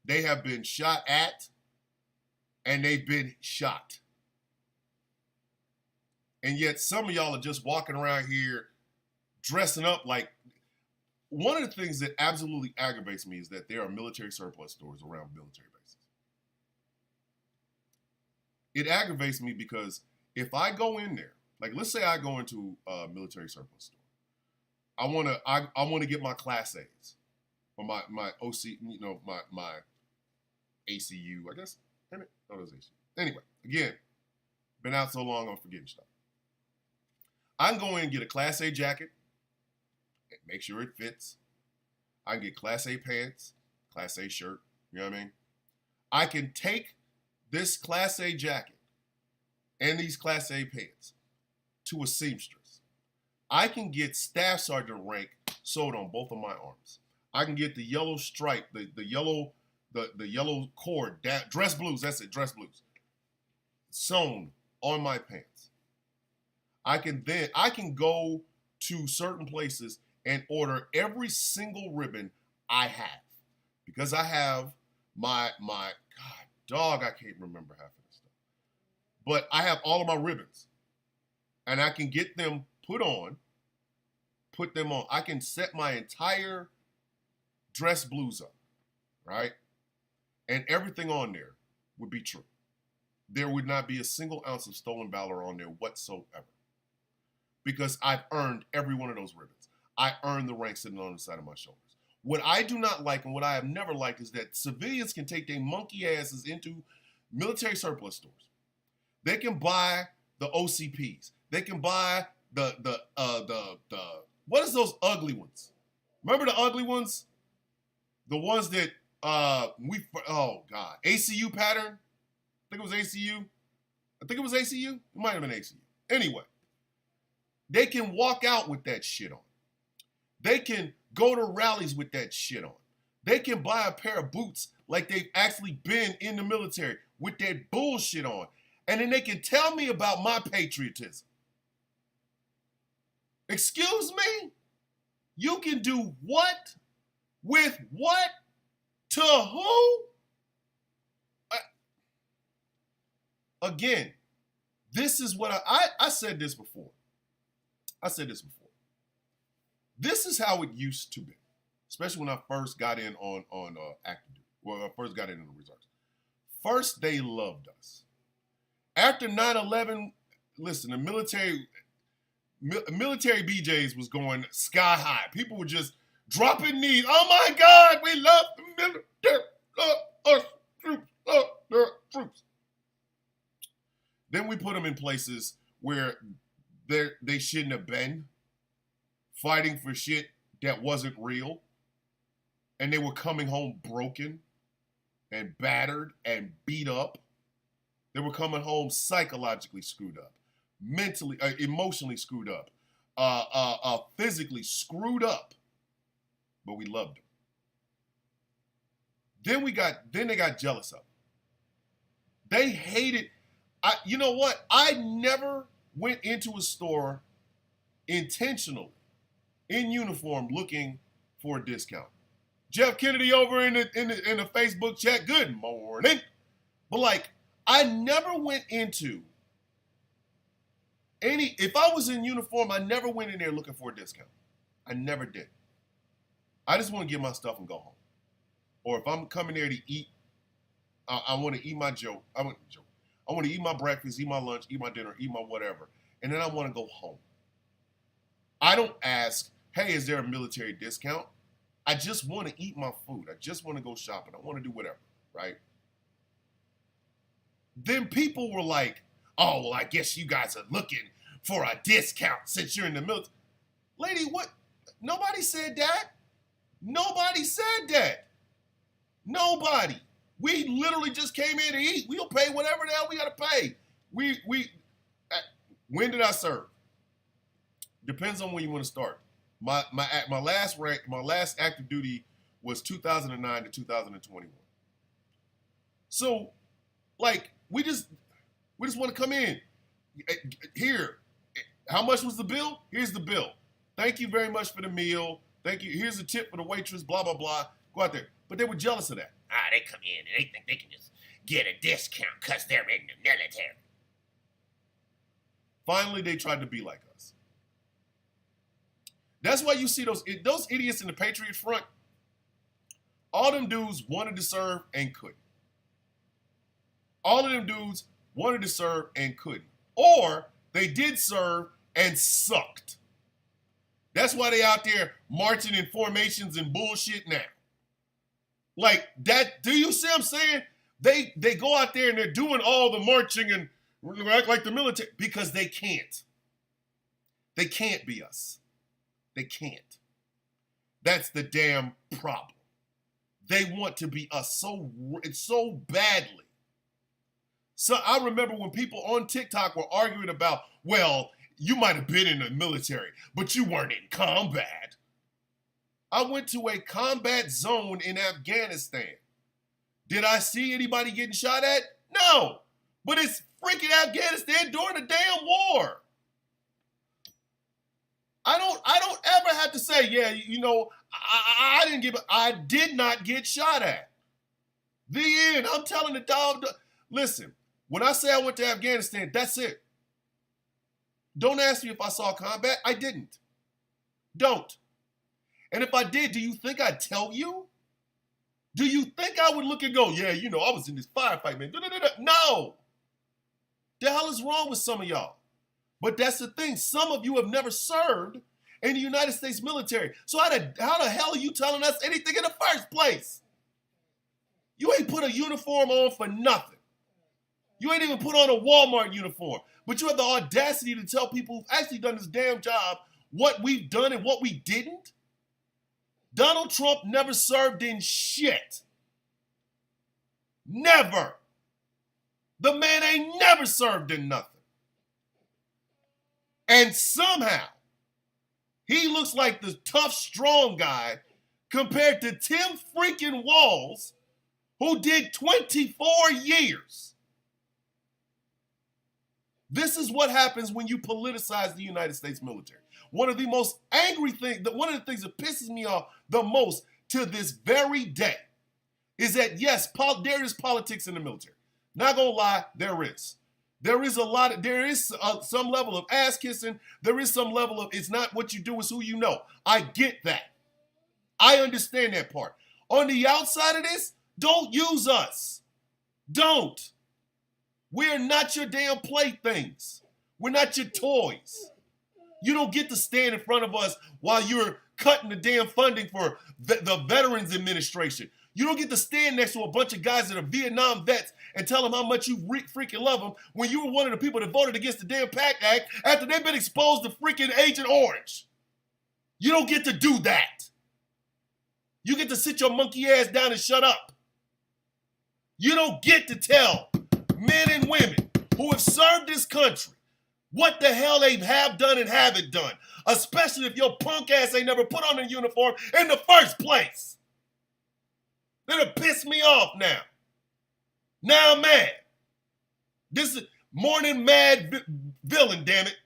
They have been shot at, and they've been shot. And yet some of y'all are just walking around here dressing up like... One of the things that absolutely aggravates me is that there are military surplus stores around military bases. It aggravates me because if I go in there, like let's say I go into a military surplus store, I want to get my Class A's or my OC, my ACU, I guess. Damn it. No, those ACU. Anyway, again, been out so long, I'm forgetting stuff. I can go in and get a Class A jacket, make sure it fits. I can get Class A pants, Class A shirt, you know what I mean? I can take this Class A jacket and these Class A pants to a seamstress. I can get Staff Sergeant rank sewed on both of my arms. I can get the yellow stripe, the yellow cord, dress blues, that's it, dress blues, sewn on my pants. I can go to certain places and order every single ribbon I have. Because I have my I can't remember half of this stuff. But I have all of my ribbons. And I can get them put them on. I can set my entire dress blues up, right? And everything on there would be true. There would not be a single ounce of stolen valor on there whatsoever. Because I've earned every one of those ribbons. I earned the rank sitting on the side of my shoulders. What I do not like and what I have never liked is that civilians can take their monkey asses into military surplus stores. They can buy the OCPs. They can buy the what is those ugly ones? Remember the ugly ones? The ones that ACU pattern? I think it was ACU. It might have been ACU. Anyway, they can walk out with that shit on. They can go to rallies with that shit on. They can buy a pair of boots like they've actually been in the military with that bullshit on. And then they can tell me about my patriotism. Excuse me? You can do what? With what? To who? Again, this is what I said this before. This is how it used to be, especially when I first got in on active duty. Well, I first got in the reserves. First, they loved us. After 9/11, listen, the military BJs was going sky high. People were just dropping knees. Oh my God, we love the military, love our troops. Then we put them in places where they shouldn't have been, fighting for shit that wasn't real. And they were coming home broken and battered and beat up. They were coming home psychologically screwed up, mentally, emotionally screwed up, physically screwed up. But we loved them. Then they got jealous of them. They hated. You know what? I never went into a store intentionally in uniform looking for a discount. Jeff Kennedy over in the Facebook chat, good morning. But like, I never went into if I was in uniform, I never went in there looking for a discount. I never did. I just want to get my stuff and go home. Or if I'm coming there to eat, I want to eat my joke. I want to eat my breakfast, eat my lunch, eat my dinner, eat my whatever. And then I want to go home. I don't ask, hey, is there a military discount? I just want to eat my food. I just want to go shopping. I want to do whatever, right? Then people were like, oh, well, I guess you guys are looking for a discount since you're in the military. Lady, what? Nobody said that. Nobody said that. Nobody. We literally just came in to eat. We'll pay whatever the hell we got to pay. When did I serve? Depends on when you want to start. My last active duty was 2009 to 2021. So, like, we just want to come in. Here, how much was the bill? Here's the bill. Thank you very much for the meal. Thank you. Here's a tip for the waitress, blah, blah, blah. Go out there. But they were jealous of that. They come in and they think they can just get a discount because they're in the military. Finally, they tried to be like us. That's why you see those idiots in the Patriot Front. All them dudes wanted to serve and couldn't. All of them dudes wanted to serve and couldn't. Or they did serve and sucked. That's why they out there marching in formations and bullshit now. Like that, do you see what I'm saying? They go out there and they're doing all the marching and act like the military because they can't. They can't be us. They can't. That's the damn problem. They want to be us so badly. So I remember when people on TikTok were arguing about, well, you might have been in the military, but you weren't in combat. I went to a combat zone in Afghanistan. Did I see anybody getting shot at? No. But it's freaking Afghanistan during the damn war. I don't ever have to say, yeah, you know, I did not get shot at. The end. I'm telling the dog, listen, when I say I went to Afghanistan, that's it. Don't ask me if I saw combat. I didn't. Don't. And if I did, do you think I'd tell you? Do you think I would look and go, yeah, you know, I was in this firefight, man. No. The hell is wrong with some of y'all? But that's the thing. Some of you have never served in the United States military. So how the hell are you telling us anything in the first place? You ain't put a uniform on for nothing. You ain't even put on a Walmart uniform. But you have the audacity to tell people who've actually done this damn job what we've done and what we didn't. Donald Trump never served in shit. Never. The man ain't never served in nothing. And somehow, he looks like the tough, strong guy compared to Tim freaking Walz, who did 24 years. This is what happens when you politicize the United States military. One of the most angry things, one of the things that pisses me off the most to this very day is that, yes, there is politics in the military. Not gonna lie, there is. There is some level of ass kissing. There is some level of it's not what you do, it's who you know. I get that. I understand that part. On the outside of this, don't use us. Don't. We're not your damn playthings. We're not your toys. You don't get to stand in front of us while you're cutting the damn funding for the Veterans Administration. You don't get to stand next to a bunch of guys that are Vietnam vets and tell them how much you freaking love them when you were one of the people that voted against the damn PACT Act after they've been exposed to freaking Agent Orange. You don't get to do that. You get to sit your monkey ass down and shut up. You don't get to tell men and women who have served this country what the hell they have done and haven't done, especially if your punk ass ain't never put on a uniform in the first place. That'll piss me off now. Now I'm mad. This is morning mad villain, damn it.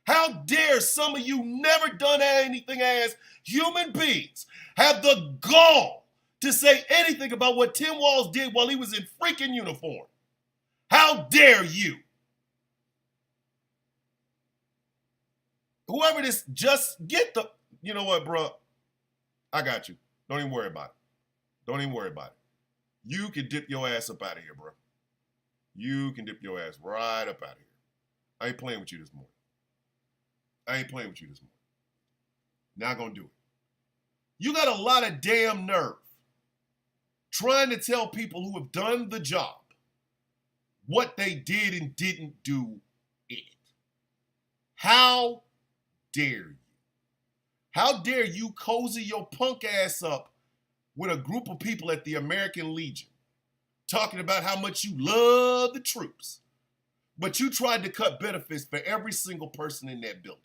How dare some of you never done anything as human beings have the gall to say anything about what Tim Walz did while he was in freaking uniform? How dare you? Whoever this, just get the, you know what, bro? I got you. Don't even worry about it. Don't even worry about it. You can dip your ass up out of here, bro. You can dip your ass right up out of here. I ain't playing with you this morning. I ain't playing with you this morning. Not gonna do it. You got a lot of damn nerve trying to tell people who have done the job what they did and didn't do in it. How dare you? How dare you cozy your punk ass up with a group of people at the American Legion talking about how much you love the troops, but you tried to cut benefits for every single person in that building.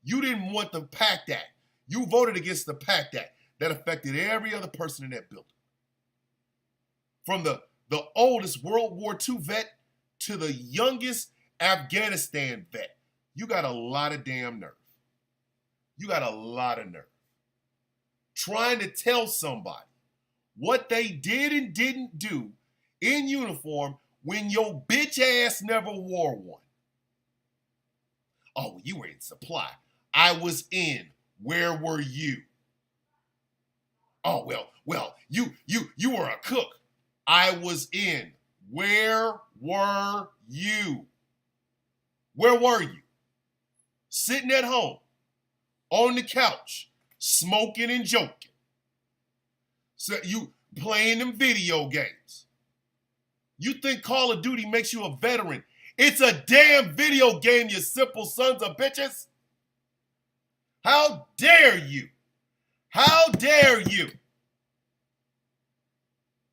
You didn't want the PACT Act. You voted against the PACT Act that affected every other person in that building. From the oldest World War II vet to the youngest Afghanistan vet. You got a lot of damn nerve. You got a lot of nerve. Trying to tell somebody what they did and didn't do in uniform when your bitch ass never wore one. Oh, you were in supply. I was in. Where were you? Oh, well, you were a cook. I was in. Where were you? Where were you? Sitting at home, on the couch, smoking and joking. So you playing them video games. You think Call of Duty makes you a veteran? It's a damn video game, you simple sons of bitches. How dare you? How dare you?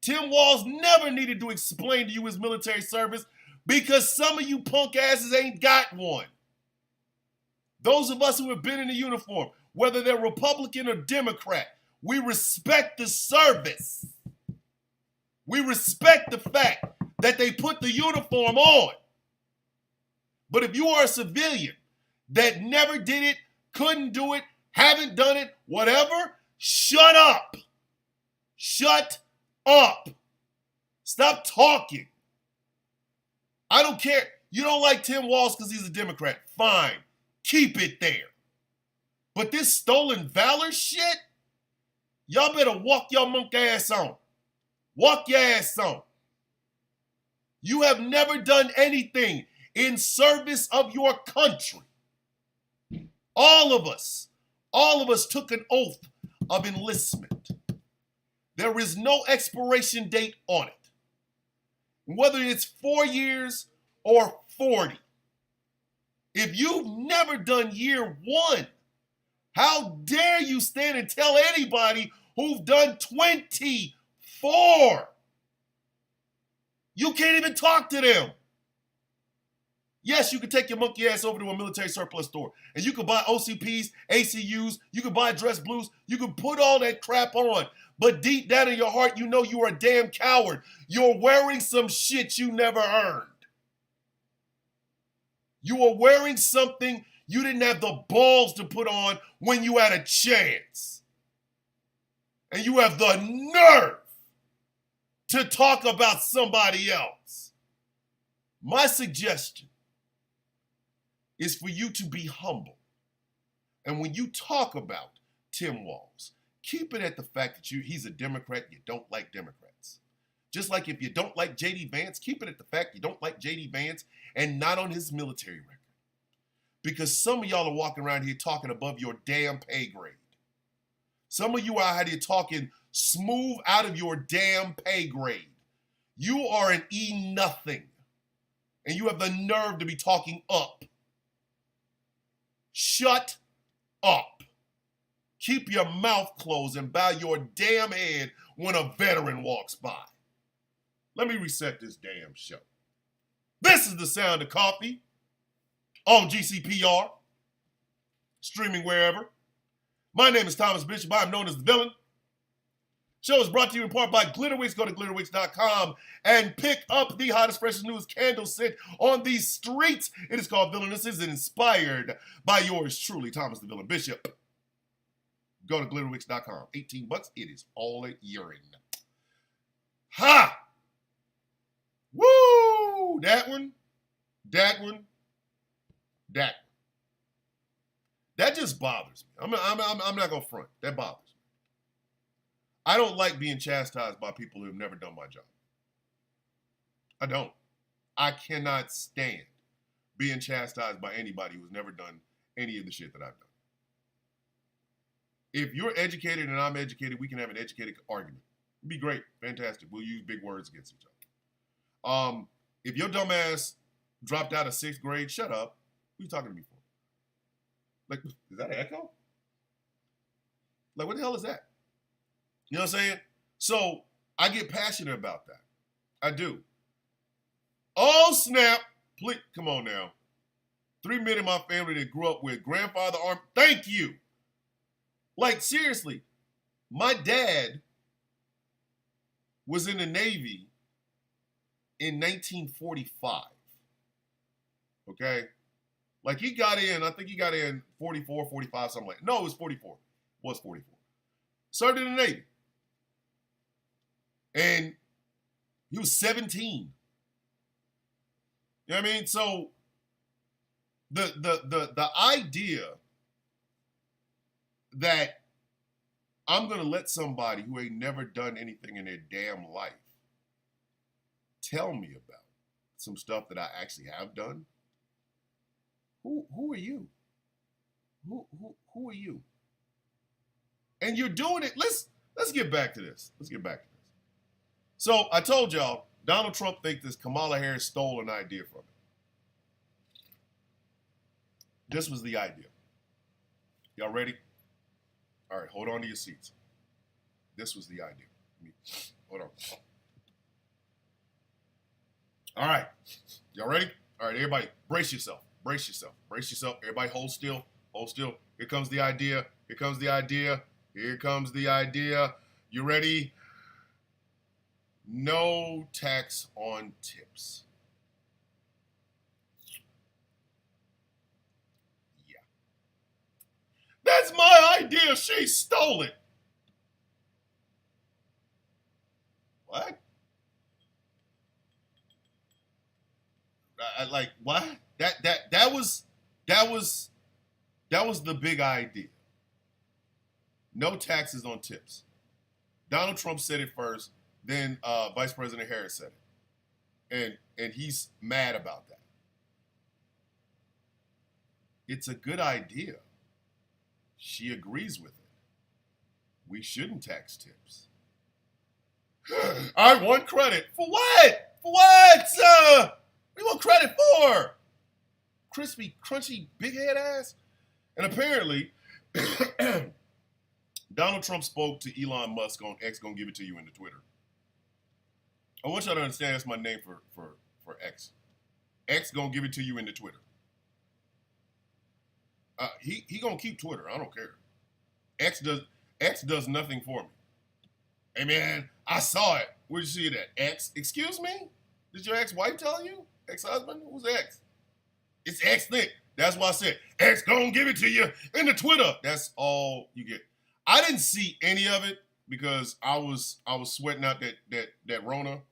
Tim Walz never needed to explain to you his military service because some of you punk asses ain't got one. Those of us who have been in the uniform, whether they're Republican or Democrat, we respect the service. We respect the fact that they put the uniform on. But if you are a civilian that never did it, couldn't do it, haven't done it, whatever, shut up. Shut up. Stop talking. I don't care. You don't like Tim Walz because he's a Democrat. Fine. Keep it there. But this stolen valor shit, y'all better walk your monkey ass on. Walk your ass on. You have never done anything in service of your country. All of us took an oath of enlistment. There is no expiration date on it. Whether it's 4 years or 40. If you've never done year one, how dare you stand and tell anybody who've done 24? You can't even talk to them. Yes, you can take your monkey ass over to a military surplus store and you can buy OCPs, ACUs, you can buy dress blues, you can put all that crap on. But deep down in your heart, you know you are a damn coward. You're wearing some shit you never earned. You are wearing something you didn't have the balls to put on when you had a chance. And you have the nerve to talk about somebody else. My suggestion is for you to be humble. And when you talk about Tim Walz, keep it at the fact that he's a Democrat, you don't like Democrats. Just like if you don't like J.D. Vance, keep it at the fact you don't like J.D. Vance and not on his military record. Because some of y'all are walking around here talking above your damn pay grade. Some of you out here talking smooth out of your damn pay grade. You are an E nothing. And you have the nerve to be talking up. Shut up. Keep your mouth closed and bow your damn head when a veteran walks by. Let me reset this damn show. This is the sound of coffee on GCPR, streaming wherever. My name is Thomas Bishop. I'm known as the villain. Show is brought to you in part by Glitterwix. Go to glitterwix.com and pick up the hottest, freshest news candle scent on these streets. It is called Villainesses and inspired by yours truly, Thomas the Villain Bishop. Go to glitterwix.com. $18. It is all urine. Ha! Woo! That one. That just bothers me. I'm not gonna front. That bothers me. I don't like being chastised by people who have never done my job. I don't. I cannot stand being chastised by anybody who's never done any of the shit that I've done. If you're educated and I'm educated, we can have an educated argument. It'd be great. Fantastic. We'll use big words against each other. If your dumb ass dropped out of 6th grade, shut up. Who are you talking to me for? Like, is that an echo? Like, what the hell is that? You know what I'm saying? So I get passionate about that. I do. Oh, snap. Please, come on now. 3 men in my family that grew up with grandfather arm. Thank you. Like, seriously, my dad was in the Navy in 1945. Okay? Like, he got in, I think he got in 44, 45, something like that. No, it was 44. It was 44. Served in the Navy. And he was 17. You know what I mean? So the idea that I'm gonna let somebody who ain't never done anything in their damn life tell me about some stuff that I actually have done. Who are you? Who are you? And you're doing it. Let's get back to this. So I told y'all, Donald Trump thinks this Kamala Harris stole an idea from him. This was the idea. Y'all ready? All right, hold on to your seats. This was the idea. Hold on. All right, y'all ready? All right, everybody, brace yourself. Everybody hold still. Here comes the idea. You ready? No tax on tips. Yeah. That's my idea. She stole it. What? Like what? That was the big idea. No taxes on tips. Donald Trump said it first, then Vice President Harris said it. And he's mad about that. It's a good idea. She agrees with it. We shouldn't tax tips. I want credit. For what? What do you want credit for? Crispy, crunchy, big head ass? And apparently, Donald Trump spoke to Elon Musk on X, gonna give it to you in the Twitter. I want y'all to understand that's my name for X. X gonna give it to you in the Twitter. He gonna keep Twitter. I don't care. X does nothing for me. Hey man, I saw it. Where'd you see it at? X? Excuse me? Did your ex-wife tell you? Ex-husband? Who's X? It's X thing. That's why I said X gonna give it to you in the Twitter. That's all you get. I didn't see any of it because I was sweating out that Rona.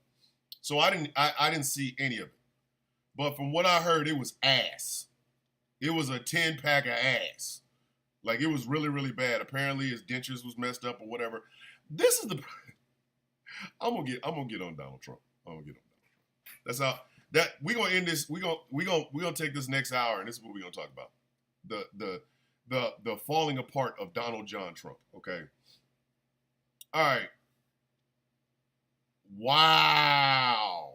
So I didn't see any of it. But from what I heard, it was ass. It was a 10-pack of ass. Like it was really, really bad. Apparently his dentures was messed up or whatever. This is the I'm gonna get on Donald Trump. I'm gonna get on Donald Trump. That's how that we're gonna end this. We're gonna take this next hour, and this is what we're gonna talk about. The falling apart of Donald John Trump. Okay. All right. Wow.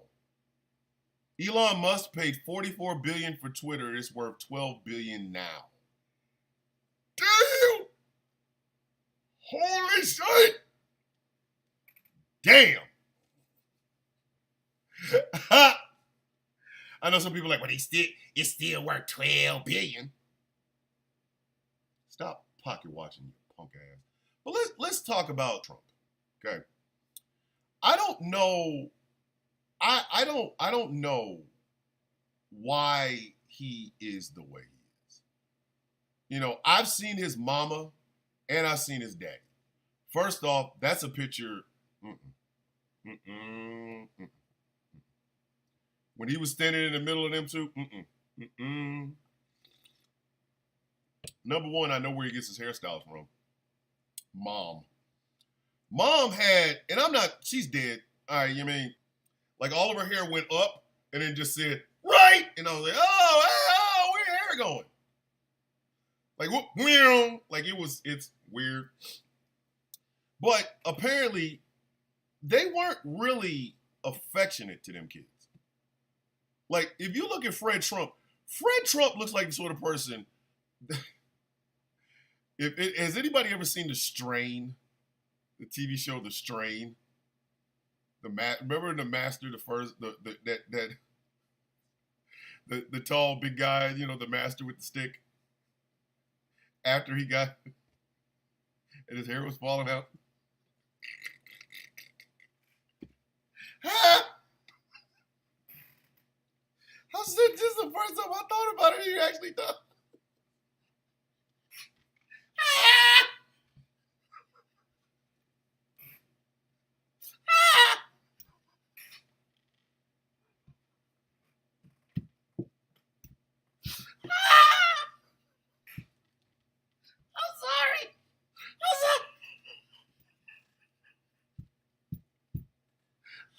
Elon Musk paid $44 billion for Twitter. It's worth $12 billion now. Damn! Holy shit! Damn! I know some people are like, well, it's still worth $12 billion. Stop pocket watching, you punk ass. But let's talk about Trump. Okay. I don't know. I don't know why he is the way he is. You know, I've seen his mama and I've seen his daddy. First off, that's a picture. When he was standing in the middle of them two, Number one, I know where he gets his hairstyles from. Mom. Mom had, and I'm not, she's dead. All right, you mean, like all of her hair went up and then just said, right. And I was like, oh, where's your hair going? Like, it's weird. But apparently, they weren't really affectionate to them kids. Like, if you look at Fred Trump looks like the sort of person. Has anybody ever seen The Strain? The TV show The Strain? Remember The Master, the first, the tall big guy, you know, the master with the stick. After he got, and his hair was falling out. I said, this is the first time I thought about it. He actually does.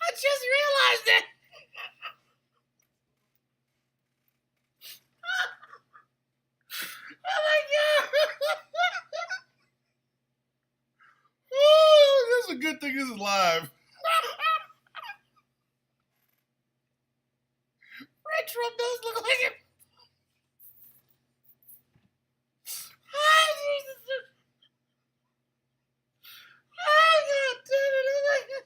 I just realized it. Oh my God. Oh, this is a good thing this is live. Fred Trump does look like him. Oh, Jesus. Oh, God damn it. Oh, my God.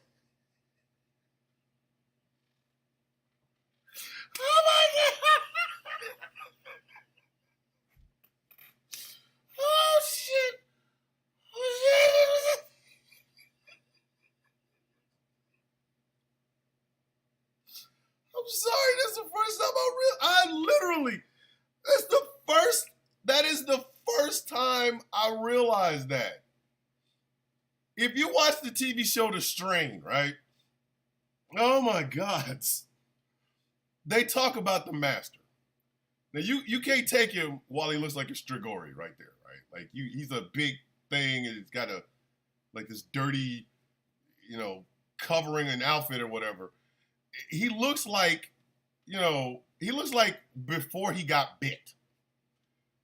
Oh, my God. Oh, shit. Oh, shit. I'm sorry, that's the first time that is the first time I realized that. If you watch the TV show The Strain, right? Oh my God. They talk about the master. Now you can't take him while he looks like a Strigoi right there, right? Like he's a big thing and he's got like this dirty, you know, covering an outfit or whatever. He looks like before he got bit.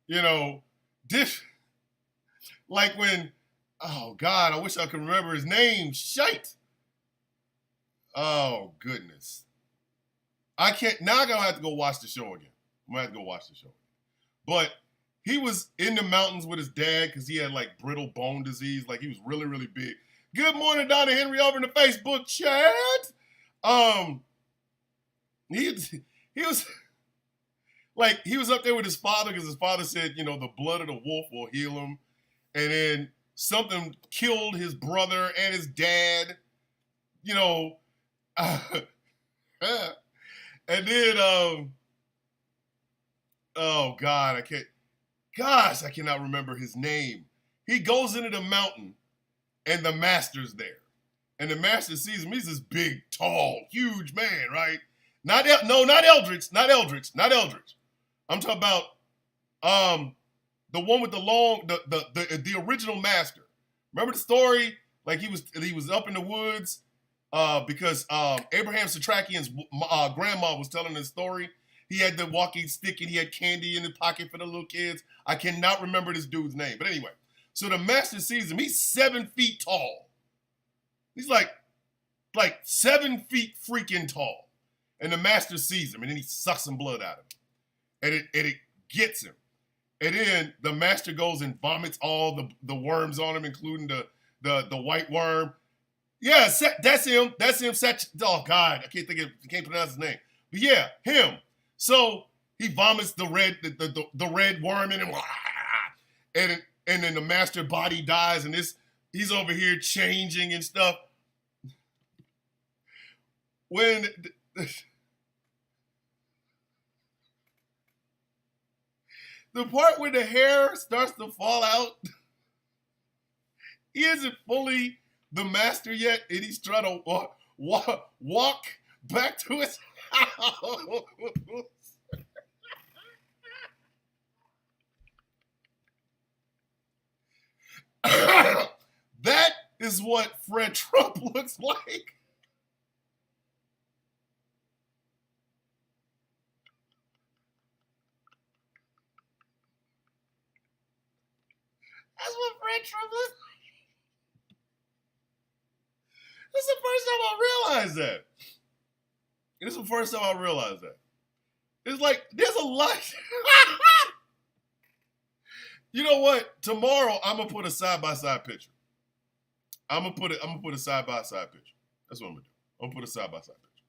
You know, like when, oh God, I wish I could remember his name. Shite. Oh goodness. I can't, now I'm gonna have to go watch the show again. I'm gonna have to go watch the show. But he was in the mountains with his dad because he had like brittle bone disease. Like he was really, really big. Good morning, Donna Henry over in the Facebook chat. He was like he was up there with his father because his father said, you know, the blood of the wolf will heal him. And then something killed his brother and his dad, you know. And then, oh God, I cannot remember his name. He goes into the mountain and the master's there. And the master sees him. He's this big, tall, huge man, right? Not Eldritch. I'm talking about the one with the long, the original master. Remember the story? Like he was up in the woods because Abraham Satrakian's grandma was telling the story. He had the walking stick and he had candy in his pocket for the little kids. I cannot remember this dude's name. But anyway, so the master sees him. He's 7 feet tall. He's like 7 feet freaking tall. And the master sees him and then he sucks some blood out of him. And it gets him. And then the master goes and vomits all the worms on him, including the white worm. Yeah, that's him. Oh God, I can't pronounce his name. But yeah, him. So he vomits the red worm in him, and then the master body dies, and he's over here changing and stuff. When the part where the hair starts to fall out, he isn't fully the master yet, and he's trying to walk back to his house. That is what Fred Trump looks like. That's what Fred Trump looks like. This is the first time I realized that. This is the first time I realized that. It's like, there's a lot. You know what? Tomorrow, I'm going to put a side-by-side picture. I'm gonna put a side-by-side picture. That's what I'm going to do. I'm going to put a side-by-side picture.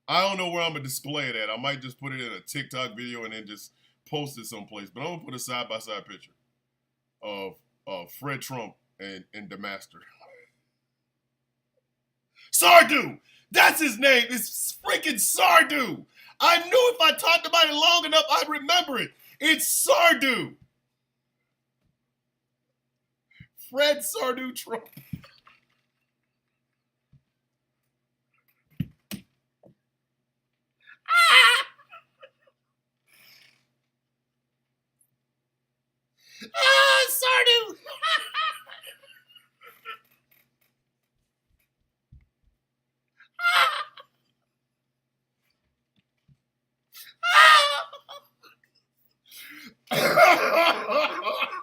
I don't know where I'm going to display it at. I might just put it in a TikTok video and then just post it someplace. But I'm going to put a side-by-side picture of Fred Trump and the Master. Sardu! That's his name. It's freaking Sardu. I knew if I talked about it long enough, I'd remember it. It's Sardu. Fred Sardu Trump. Sardu.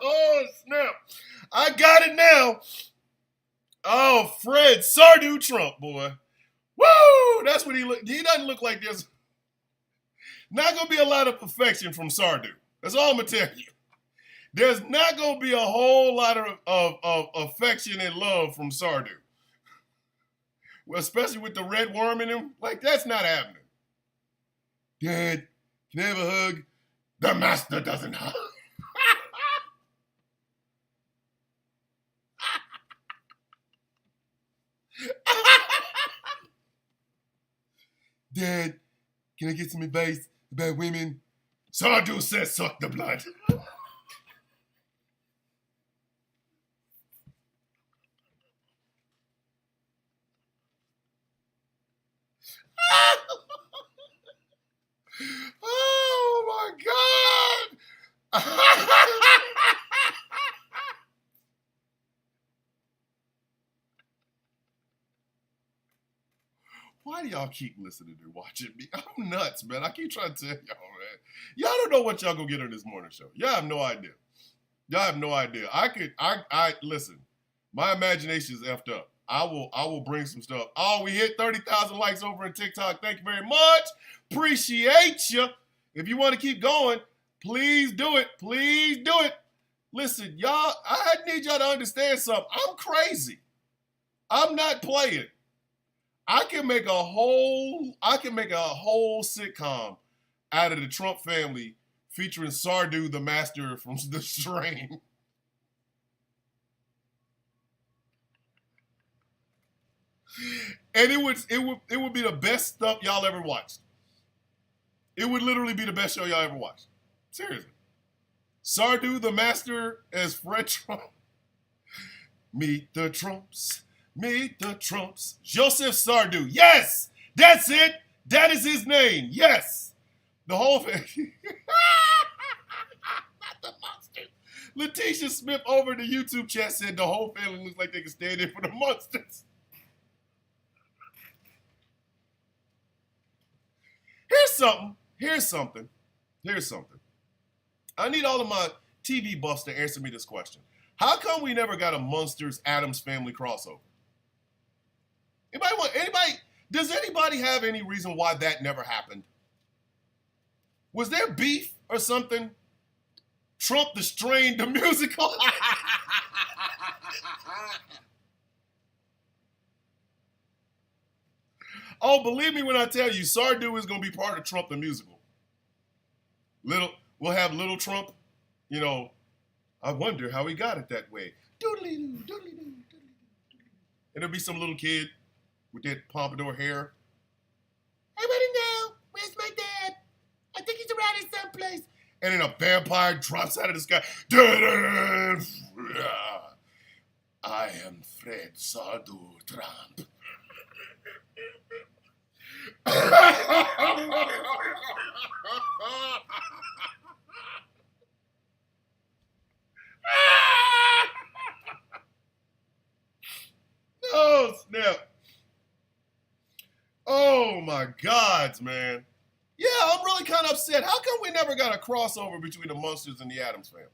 Oh, snap. I got it now. Oh, Fred Sardu Trump, boy. Woo! That's what he look. He doesn't look like there's not going to be a lot of perfection from Sardu. That's all I'm going to tell you. There's not going to be a whole lot of affection and love from Sardu. Well, especially with the red worm in him. Like, that's not happening. Dad, can I have a hug? The Master doesn't hug. Dad, can I get some advice about women? Sardu says suck the blood. Oh my God! Why do y'all keep listening and watching me? I'm nuts, man. I keep trying to tell y'all, man. Y'all don't know what y'all gonna get on this morning show. Y'all have no idea. Y'all have no idea. I listen. My imagination is effed up. I will bring some stuff. Oh, we hit 30,000 likes over on TikTok. Thank you very much. Appreciate you. If you want to keep going, please do it. Please do it. Listen, y'all, I need y'all to understand something. I'm crazy. I'm not playing. I can make a whole sitcom out of the Trump family featuring Sardu the Master from The Strain. And it would be the best stuff y'all ever watched. It would literally be the best show y'all ever watched. Seriously. Sardu the Master as Fred Trump. Meet the Trumps. Meet the Trumps. Joseph Sardu. Yes! That's it! That is his name. Yes! The whole thing. Not the monsters. Letitia Smith over in the YouTube chat said the whole family looks like they can stand in for the monsters. Here's something. I need all of my TV buffs to answer me this question. How come we never got a Munsters Addams Family crossover? Does anybody have any reason why that never happened? Was there beef or something? Trump the Strain, the musical? Oh, believe me when I tell you, Sardu is going to be part of Trump the musical. We'll have Little Trump, you know, I wonder how he got it that way. Doodly-doo, doodly-doo, doodly-doo. And there'll be some little kid with that pompadour hair. I want to know, where's my dad? I think he's around here someplace. And then a vampire drops out of the sky. I am Fred Sardu Trump. Oh, snap. Oh, my gods, man. Yeah, I'm really kind of upset. How come we never got a crossover between the Munsters and the Addams family?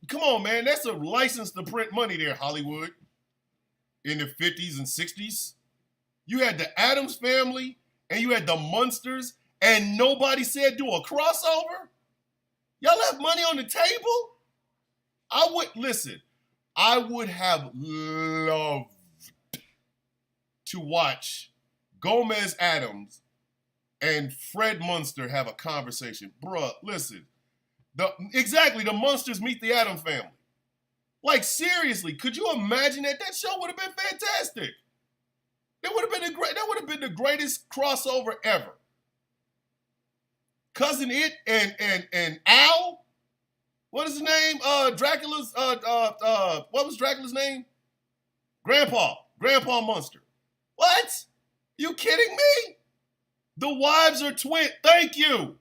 Come on, man. That's a license to print money there, Hollywood. In the 50s and 60s. You had the Addams family and you had the Munsters and nobody said do a crossover? Y'all have money on the table? I would have loved to watch Gomez Addams and Fred Munster have a conversation. Bruh, listen. The Munsters meet the Addams family. Like, seriously, could you imagine that? That show would have been fantastic. That would have been the greatest crossover ever. Cousin It and Al, what is his name? Dracula's what was Dracula's name? Grandpa Munster. What? You kidding me? The wives are twin. Thank you.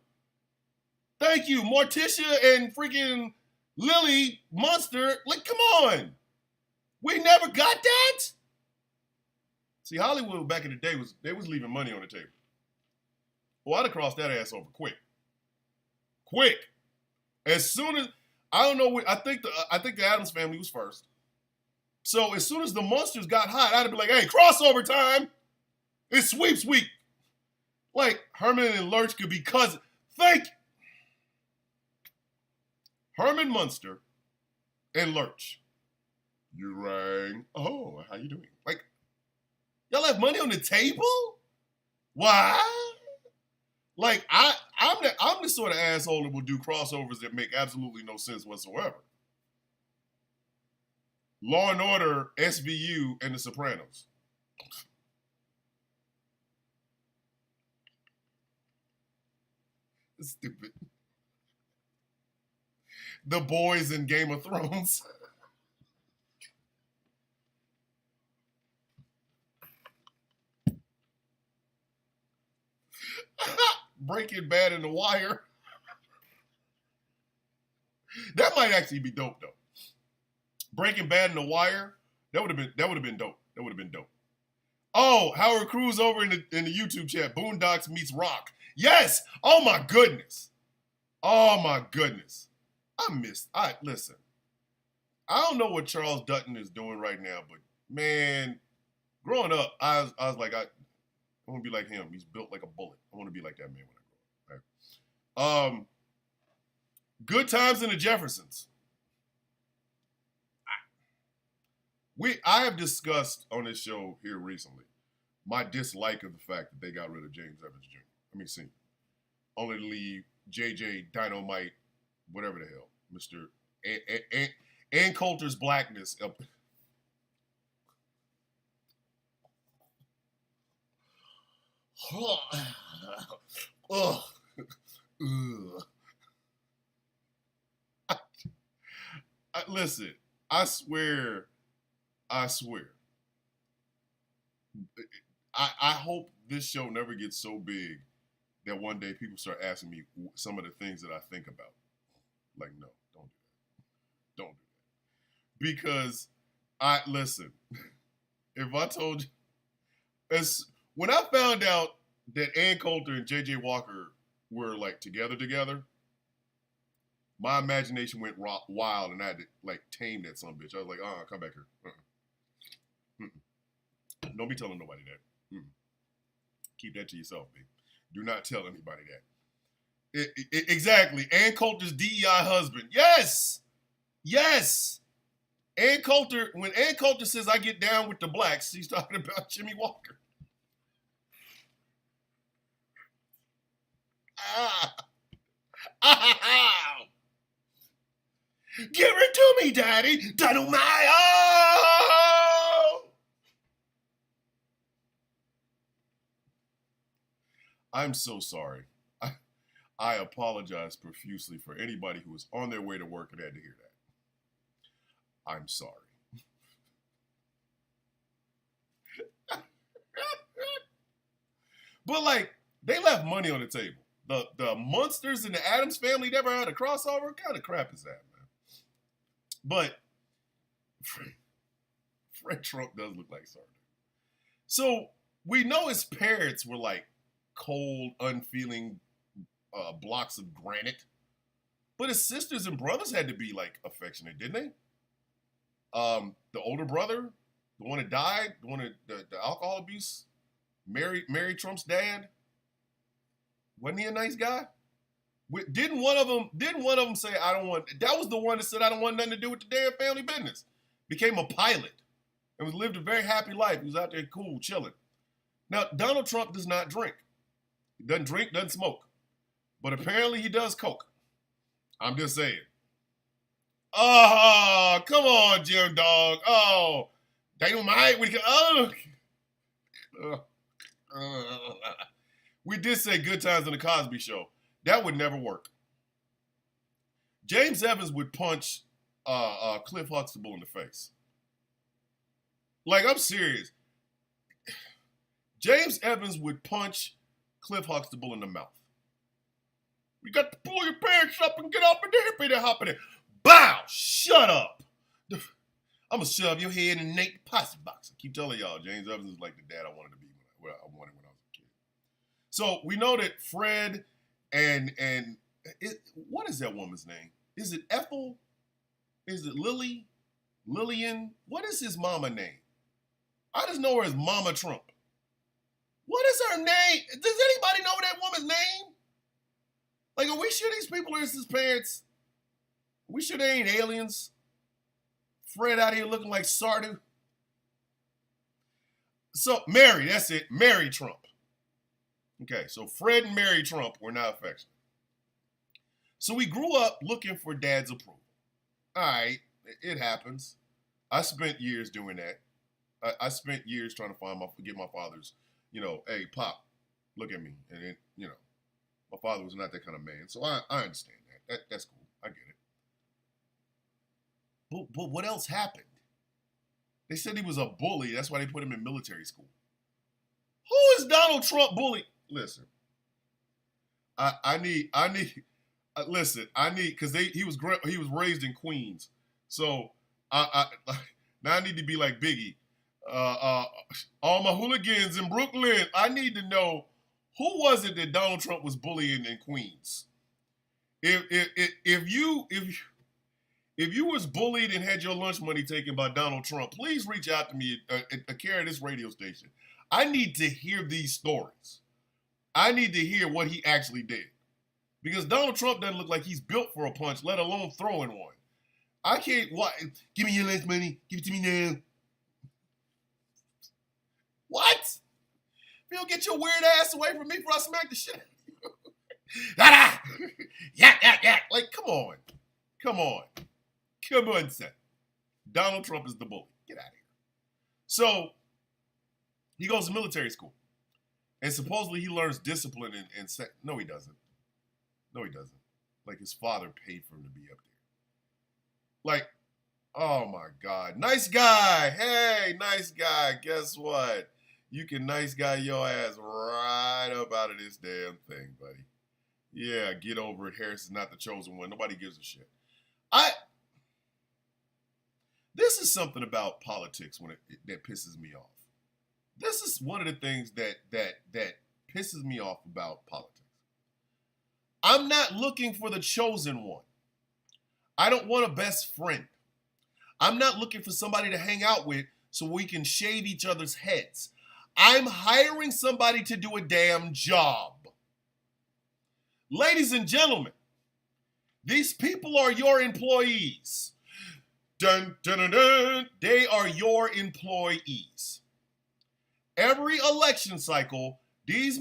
Morticia and freaking Lily Munster. Like, come on. We never got that? See, Hollywood back in the day was leaving money on the table. Well, I'd have crossed that ass over quick. As soon as I think the Addams family was first. So as soon as the Munsters got hot, I'd be like, hey, crossover time. It's sweeps week. Like Herman and Lurch could be cousins. Thank you. Herman Munster and Lurch. You rang. Oh, how you doing? Like, y'all have money on the table? Why? Like, I'm the sort of asshole that will do crossovers that make absolutely no sense whatsoever. Law and Order, SVU, and The Sopranos. Stupid. The Boys in Game of Thrones. Breaking Bad and The Wire. That might actually be dope though. Breaking Bad and The Wire. That would have been dope. Oh, Howard Cruz over in the YouTube chat. Boondocks meets Rock. Yes. Oh my goodness. Listen. I don't know what Charles Dutton is doing right now, but man, growing up, I was like, I want to be like him. He's built like a bullet. I want to be like that man when I grow up. Right? Good Times in the Jeffersons. I have discussed on this show here recently my dislike of the fact that they got rid of James Evans Jr. Let me see. Only to leave JJ Dynamite, whatever the hell, Mr. Ann Coulter's blackness up. Oh. Listen, I swear. I hope this show never gets so big that one day people start asking me some of the things that I think about. Like, no, don't do that. Don't do that. Because listen, if I told you, when I found out that Ann Coulter and JJ Walker were like together, my imagination went wild and I had to like tame that son of a bitch. I was like, come back here. Don't be telling nobody that. Keep that to yourself, babe. Do not tell anybody that. Exactly. Ann Coulter's DEI husband. Yes. Ann Coulter, when Ann Coulter says I get down with the blacks, she's talking about Jimmy Walker. Give it to me, Daddy. Dynamite. Oh! I'm so sorry. I apologize profusely for anybody who was on their way to work and had to hear that. I'm sorry. But like, they left money on the table. The Munsters and the Addams family never had a crossover. What kind of crap is that, man? But Fred Trump does look like Sardo. So we know his parents were like cold, unfeeling blocks of granite. But his sisters and brothers had to be like affectionate, didn't they? The older brother, the one that died, the one that the alcohol abuse, Mary Trump's dad. Wasn't he a nice guy? Didn't one of them say, I don't want, that was the one that said, I don't want nothing to do with the damn family business. Became a pilot and lived a very happy life. He was out there cool, chilling. Now, Donald Trump does not drink. He doesn't drink, doesn't smoke. But apparently he does coke. I'm just saying. Oh, come on, Jim Dog. Oh, Dynamite. We did say Good Times on the Cosby Show. That would never work. James Evans would punch Cliff Huxtable in the face. Like, I'm serious. James Evans would punch Cliff Huxtable in the mouth. You got to pull your pants up and get up in there, hippity hoppity. Bow! Shut up. I'm going to shove your head in Nate Posse box. I keep telling y'all, James Evans is like the dad I wanted to be when I wanted when I was a kid. So we know that Fred and what is that woman's name? Is it Ethel? Is it Lily? Lillian? What is his mama name? I just know her as Mama Trump. What is her name? Does anybody know that woman's name? Like, are we sure these people are his parents? Are we sure they ain't aliens? Fred out here looking like Sardu. So, Mary, that's it. Mary Trump. Okay, so Fred and Mary Trump were not affectionate. So we grew up looking for dad's approval. All right, it happens. I spent years doing that. I spent years trying to get my father's, hey, Pop, look at me. And then, my father was not that kind of man. So I understand that. That's cool. I get it. But what else happened? They said he was a bully. That's why they put him in military school. Who is Donald Trump bully? Listen, I need, because he was raised in Queens. So now I need to be like Biggie. All my hooligans in Brooklyn, I need to know who was it that Donald Trump was bullying in Queens? If you was bullied and had your lunch money taken by Donald Trump, please reach out to me at care of this radio station. I need to hear these stories. I need to hear what he actually did. Because Donald Trump doesn't look like he's built for a punch, let alone throwing one. I can't, what? Give me your lunch money. Give it to me now. What? If you get your weird ass away from me before I smack the shit out of you. Ah, yeah. Like, come on. Come on, son. Donald Trump is the bully. Get out of here. So, he goes to military school. And supposedly he learns discipline and no, he doesn't. No, he doesn't. Like, his father paid for him to be up there. Like, oh my God. Nice guy. Hey, nice guy. Guess what? You can nice guy your ass right up out of this damn thing, buddy. Yeah, get over it. Harris is not the chosen one. Nobody gives a shit. This is something about politics that pisses me off. This is one of the things that pisses me off about politics. I'm not looking for the chosen one. I don't want a best friend. I'm not looking for somebody to hang out with so we can shave each other's heads. I'm hiring somebody to do a damn job. Ladies and gentlemen, these people are your employees. Dun, dun, dun, dun. They are your employees. Every election cycle, these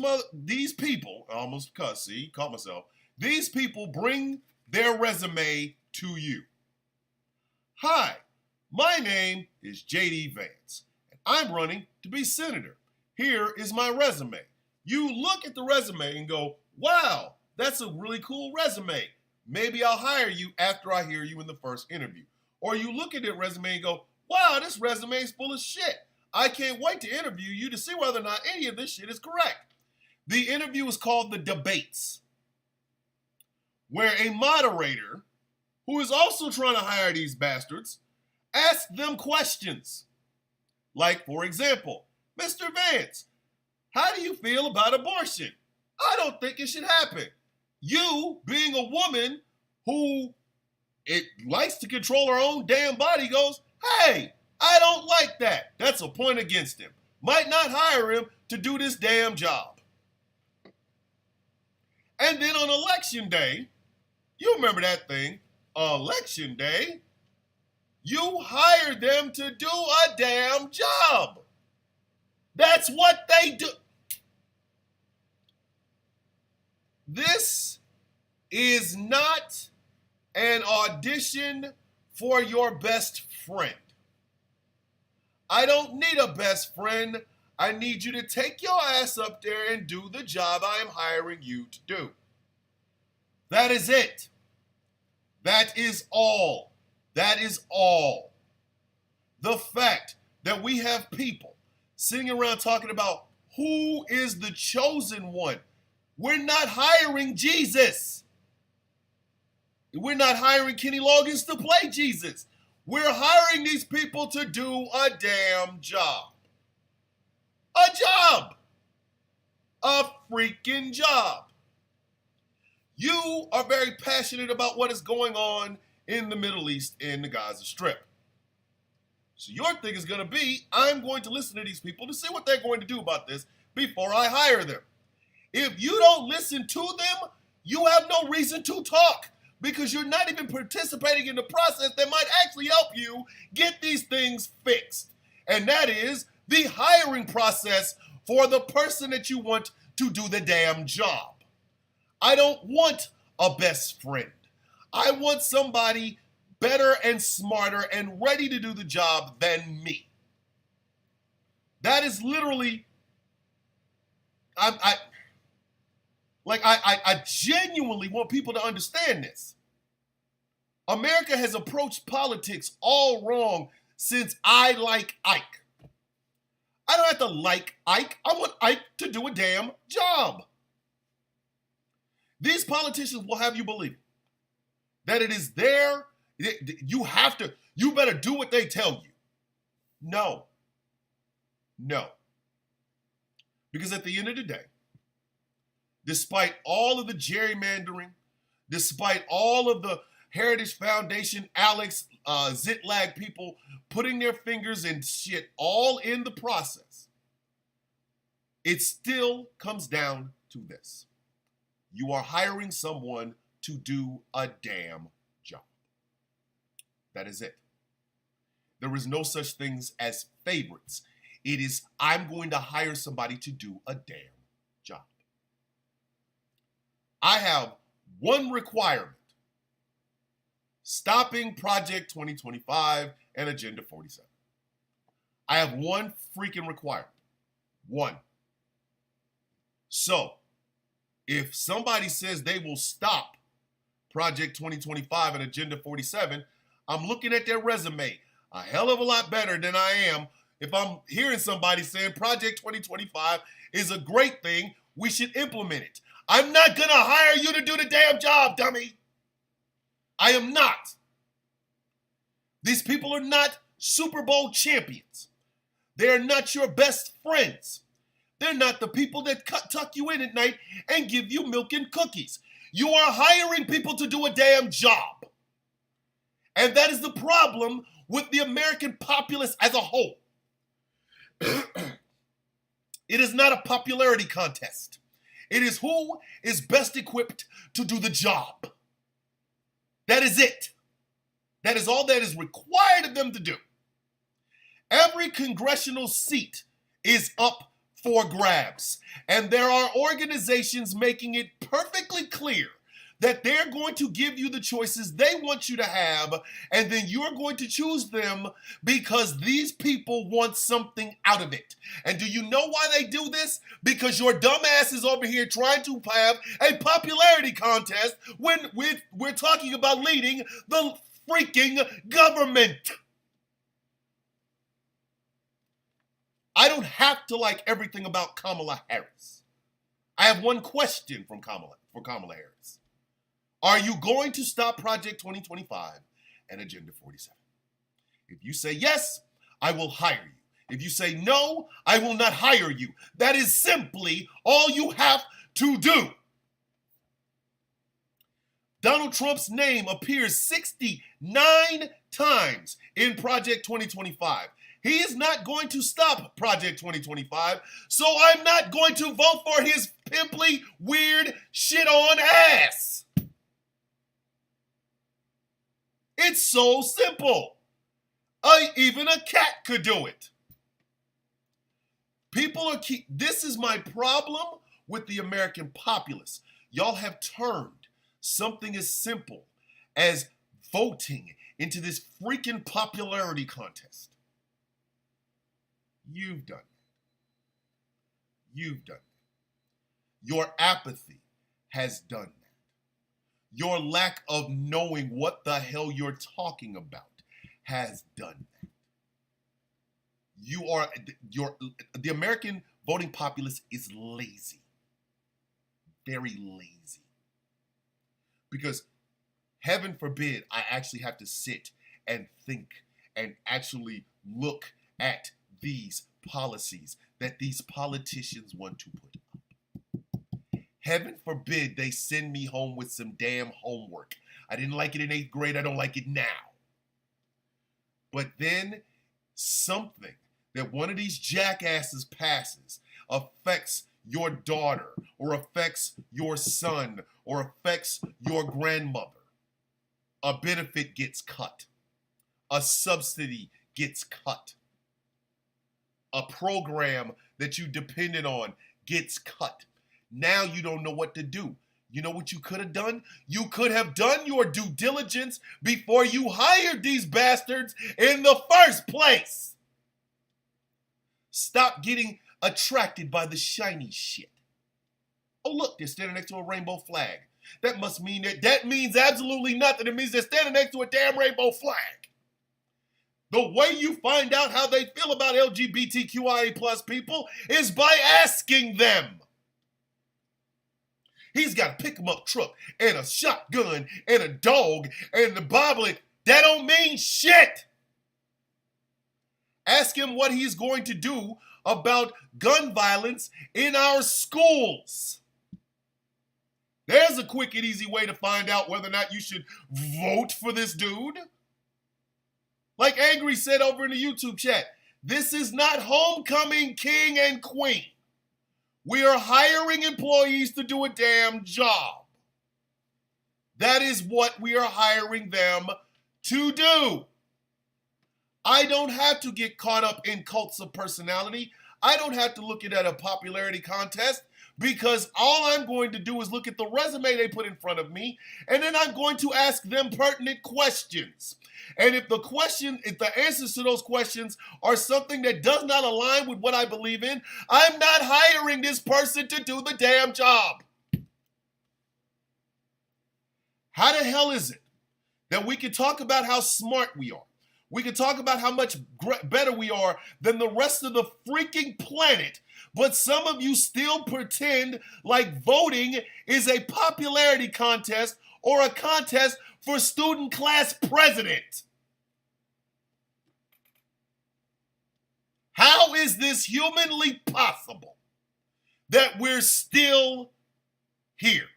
people, I almost cussed, see, caught myself. These people bring their resume to you. Hi, my name is J.D. Vance, and I'm running to be senator. Here is my resume. You look at the resume and go, wow, that's a really cool resume. Maybe I'll hire you after I hear you in the first interview. Or you look at that resume and go, wow, this resume is full of shit. I can't wait to interview you to see whether or not any of this shit is correct. The interview is called the debates, where a moderator, who is also trying to hire these bastards, asks them questions. Like, for example, Mr. Vance, how do you feel about abortion? I don't think it should happen. You, being a woman who likes to control her own damn body, goes, hey, I don't like that. That's a point against him. Might not hire him to do this damn job. And then on election day, you remember that thing, election day, you hire them to do a damn job. That's what they do. This is not an audition for your best friend. I don't need a best friend. I need you to take your ass up there and do the job I am hiring you to do. That is it. That is all. That is all. The fact that we have people sitting around talking about who is the chosen one. We're not hiring Jesus. We're not hiring Kenny Loggins to play Jesus. We're hiring these people to do a damn job. A job. A freaking job. You are very passionate about what is going on in the Middle East in the Gaza Strip. So your thing is going to be, I'm going to listen to these people to see what they're going to do about this before I hire them. If you don't listen to them, you have no reason to talk because you're not even participating in the process that might actually help you get these things fixed. And that is the hiring process for the person that you want to do the damn job. I don't want a best friend. I want somebody better and smarter and ready to do the job than me. That is literally, I genuinely want people to understand this. America has approached politics all wrong since I like Ike. I don't have to like Ike. I want Ike to do a damn job. These politicians will have you believe that it is there. You better do what they tell you. No. Because at the end of the day, despite all of the gerrymandering, despite all of the Heritage Foundation, Alex, Zitlag people putting their fingers and shit all in the process, it still comes down to this. You are hiring someone to do a damn job. That is it. There is no such things as favorites. It is, I'm going to hire somebody to do a damn job. I have one requirement: stopping Project 2025 and Agenda 47. I have one freaking requirement. One. So, if somebody says they will stop Project 2025 and Agenda 47, I'm looking at their resume a hell of a lot better than I am if I'm hearing somebody saying Project 2025 is a great thing, we should implement it. I'm not going to hire you to do the damn job, dummy. I am not. These people are not Super Bowl champions. They're not your best friends. They're not the people that tuck you in at night and give you milk and cookies. You are hiring people to do a damn job. And that is the problem with the American populace as a whole. It is not a popularity contest. It is who is best equipped to do the job. That is it. That is all that is required of them to do. Every congressional seat is up for grabs, and there are organizations making it perfectly clear that they're going to give you the choices they want you to have, and then you're going to choose them because these people want something out of it. And do you know why they do this? Because your dumb ass is over here trying to have a popularity contest when we're talking about leading the freaking government. I don't have to like everything about Kamala Harris. I have one question for Kamala Harris. Are you going to stop Project 2025 and Agenda 47? If you say yes, I will hire you. If you say no, I will not hire you. That is simply all you have to do. Donald Trump's name appears 69 times in Project 2025. He is not going to stop Project 2025, so I'm not going to vote for his pimply, weird, shit-on ass. It's so simple. Even a cat could do it. This is my problem with the American populace. Y'all have turned something as simple as voting into this freaking popularity contest. You've done that. You've done that. Your apathy has done that. Your lack of knowing what the hell you're talking about has done that. The American voting populace is lazy. Very lazy. Because heaven forbid I actually have to sit and think and actually look at these policies that these politicians want to put up. Heaven forbid they send me home with some damn homework. I didn't like it in 8th grade. I don't like it now. But then something that one of these jackasses passes affects your daughter or affects your son or affects your grandmother. A benefit gets cut. A subsidy gets cut. A program that you depended on gets cut. Now you don't know what to do. You know what you could have done? You could have done your due diligence before you hired these bastards in the first place. Stop getting attracted by the shiny shit. Oh, look, they're standing next to a rainbow flag. That must mean that means absolutely nothing. It means they're standing next to a damn rainbow flag. The way you find out how they feel about LGBTQIA plus people is by asking them. He's got a pick-em-up truck and a shotgun and a dog and the Bible. That don't mean shit. Ask him what he's going to do about gun violence in our schools. There's a quick and easy way to find out whether or not you should vote for this dude. Like Angry said over in the YouTube chat, this is not homecoming king and queen. We are hiring employees to do a damn job. That is what we are hiring them to do. I don't have to get caught up in cults of personality. I don't have to look at a popularity contest because all I'm going to do is look at the resume they put in front of me, and then I'm going to ask them pertinent questions. And if the answers to those questions are something that does not align with what I believe in, I'm not hiring this person to do the damn job. How the hell is it that we can talk about how smart we are? We can talk about how much better we are than the rest of the freaking planet, but some of you still pretend like voting is a popularity contest or a contest for student class president. How is this humanly possible that we're still here?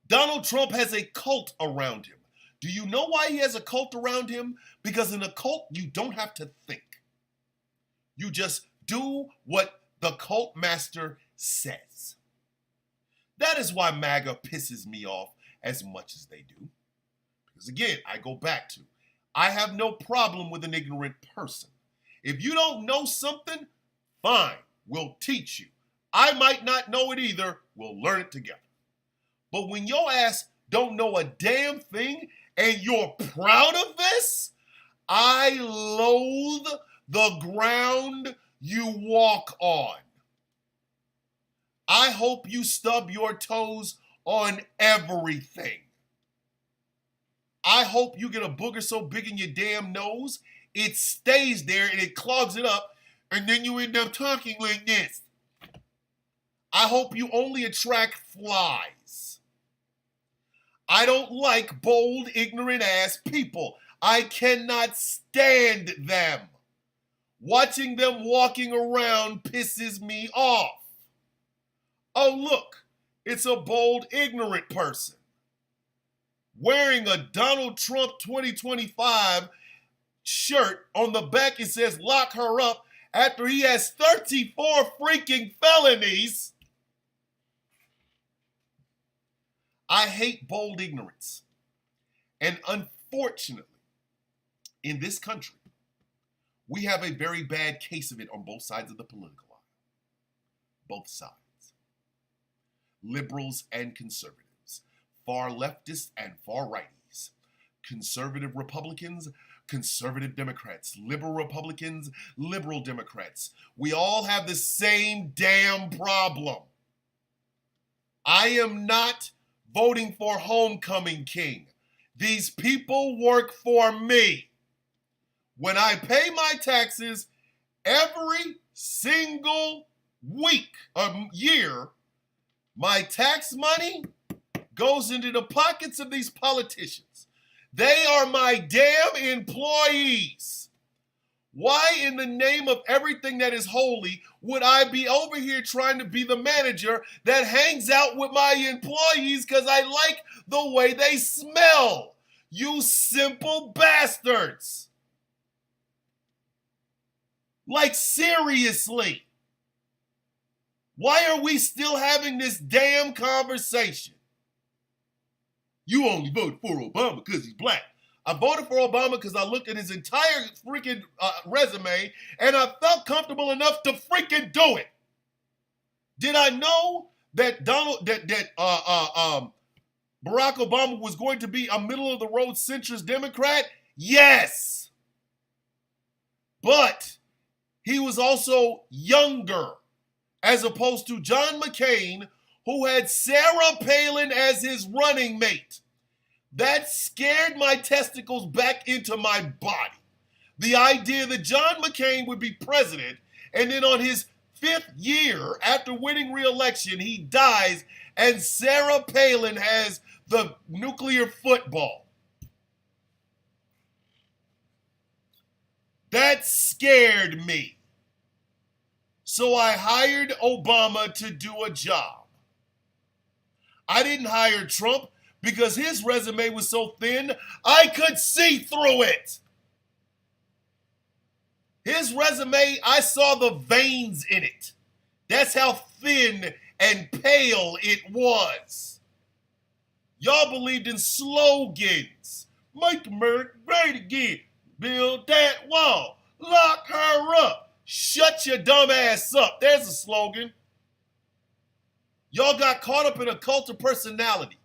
Donald Trump has a cult around him. Do you know why he has a cult around him? Because in a cult, you don't have to think. You just do what the cult master says. That is why MAGA pisses me off as much as they do. Because again, I go back to, I have no problem with an ignorant person. If you don't know something, fine, we'll teach you. I might not know it either, we'll learn it together. But when your ass don't know a damn thing and you're proud of this, I loathe the ground you walk on. I hope you stub your toes on everything. I hope you get a booger so big in your damn nose, it stays there and it clogs it up, and then you end up talking like this. I hope you only attract flies. I don't like bold, ignorant ass people. I cannot stand them. Watching them walking around pisses me off. Oh, look, it's a bold, ignorant person wearing a Donald Trump 2025 shirt. On the back, it says, "Lock her up," after he has 34 freaking felonies. I hate bold ignorance. And unfortunately, in this country, we have a very bad case of it on both sides of the political aisle. Both sides. Liberals and conservatives. Far leftists and far righties. Conservative Republicans, conservative Democrats. Liberal Republicans, liberal Democrats. We all have the same damn problem. I am not voting for Homecoming King. These people work for me. When I pay my taxes every single week, year, my tax money goes into the pockets of these politicians. They are my damn employees. Why in the name of everything that is holy would I be over here trying to be the manager that hangs out with my employees because I like the way they smell? You simple bastards. Like, seriously. Why are we still having this damn conversation? You only voted for Obama because he's black. I voted for Obama because I looked at his entire freaking resume and I felt comfortable enough to freaking do it. Did I know that Barack Obama was going to be a middle of the road centrist Democrat? Yes. But he was also younger, as opposed to John McCain, who had Sarah Palin as his running mate. That scared my testicles back into my body. The idea that John McCain would be president, and then on his 5th year after winning re-election, he dies, and Sarah Palin has the nuclear football. That scared me. So I hired Obama to do a job. I didn't hire Trump because his resume was so thin, I could see through it. His resume, I saw the veins in it. That's how thin and pale it was. Y'all believed in slogans. Make America great again. Build that wall. Lock her up. Shut your dumb ass up. There's a slogan. Y'all got caught up in a cult of personality.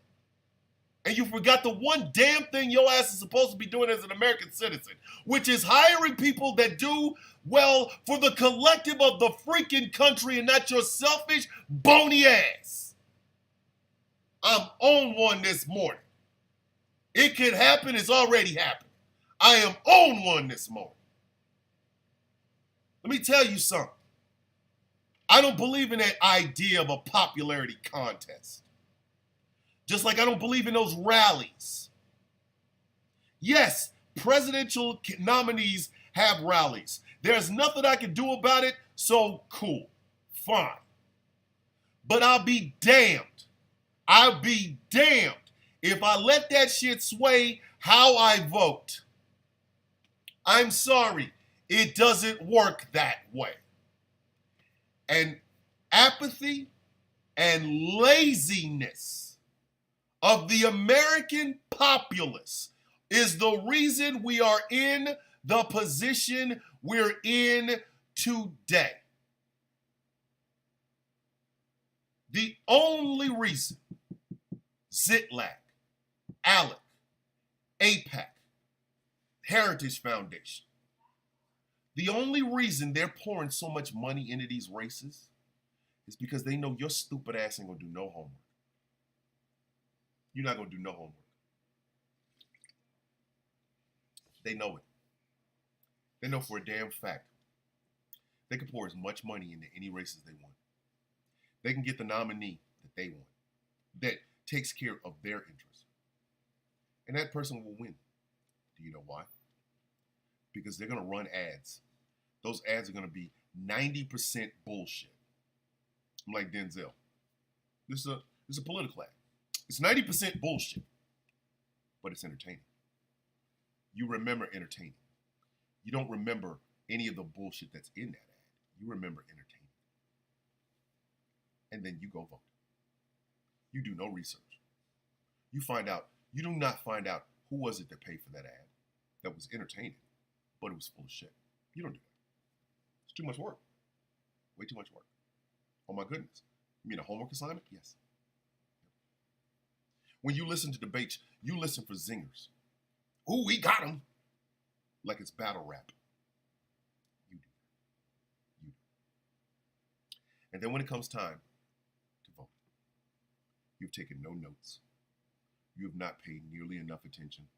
And you forgot the one damn thing your ass is supposed to be doing as an American citizen, which is hiring people that do well for the collective of the freaking country and not your selfish, bony ass. I'm on one this morning. It could happen. It's already happened. I am on one this morning. Let me tell you something. I don't believe in that idea of a popularity contest. Just like I don't believe in those rallies. Yes, presidential nominees have rallies. There's nothing I can do about it, so cool. Fine. But I'll be damned. I'll be damned if I let that shit sway how I vote. I'm sorry. It doesn't work that way. And apathy and laziness of the American populace is the reason we are in the position we're in today. The only reason Zitlac, ALEC, AIPAC, Heritage Foundation, the only reason they're pouring so much money into these races is because they know your stupid ass ain't gonna do no homework. You're not going to do no homework. They know it. They know for a damn fact. They can pour as much money into any races they want. They can get the nominee that they want, that takes care of their interests. And that person will win. Do you know why? Because they're going to run ads. Those ads are going to be 90% bullshit. I'm like Denzel. This is a political ad. It's 90% bullshit, but it's entertaining. You remember entertaining. You don't remember any of the bullshit that's in that ad. You remember entertaining. And then you go vote. You do no research. You do not find out who was it that paid for that ad that was entertaining, but it was full of shit. You don't do that. It's too much work. Way too much work. Oh my goodness. You mean a homework assignment? Yes. When you listen to debates, you listen for zingers. Ooh, we got him. Like it's battle rap. You do. You do. And then when it comes time to vote, you've taken no notes. You have not paid nearly enough attention.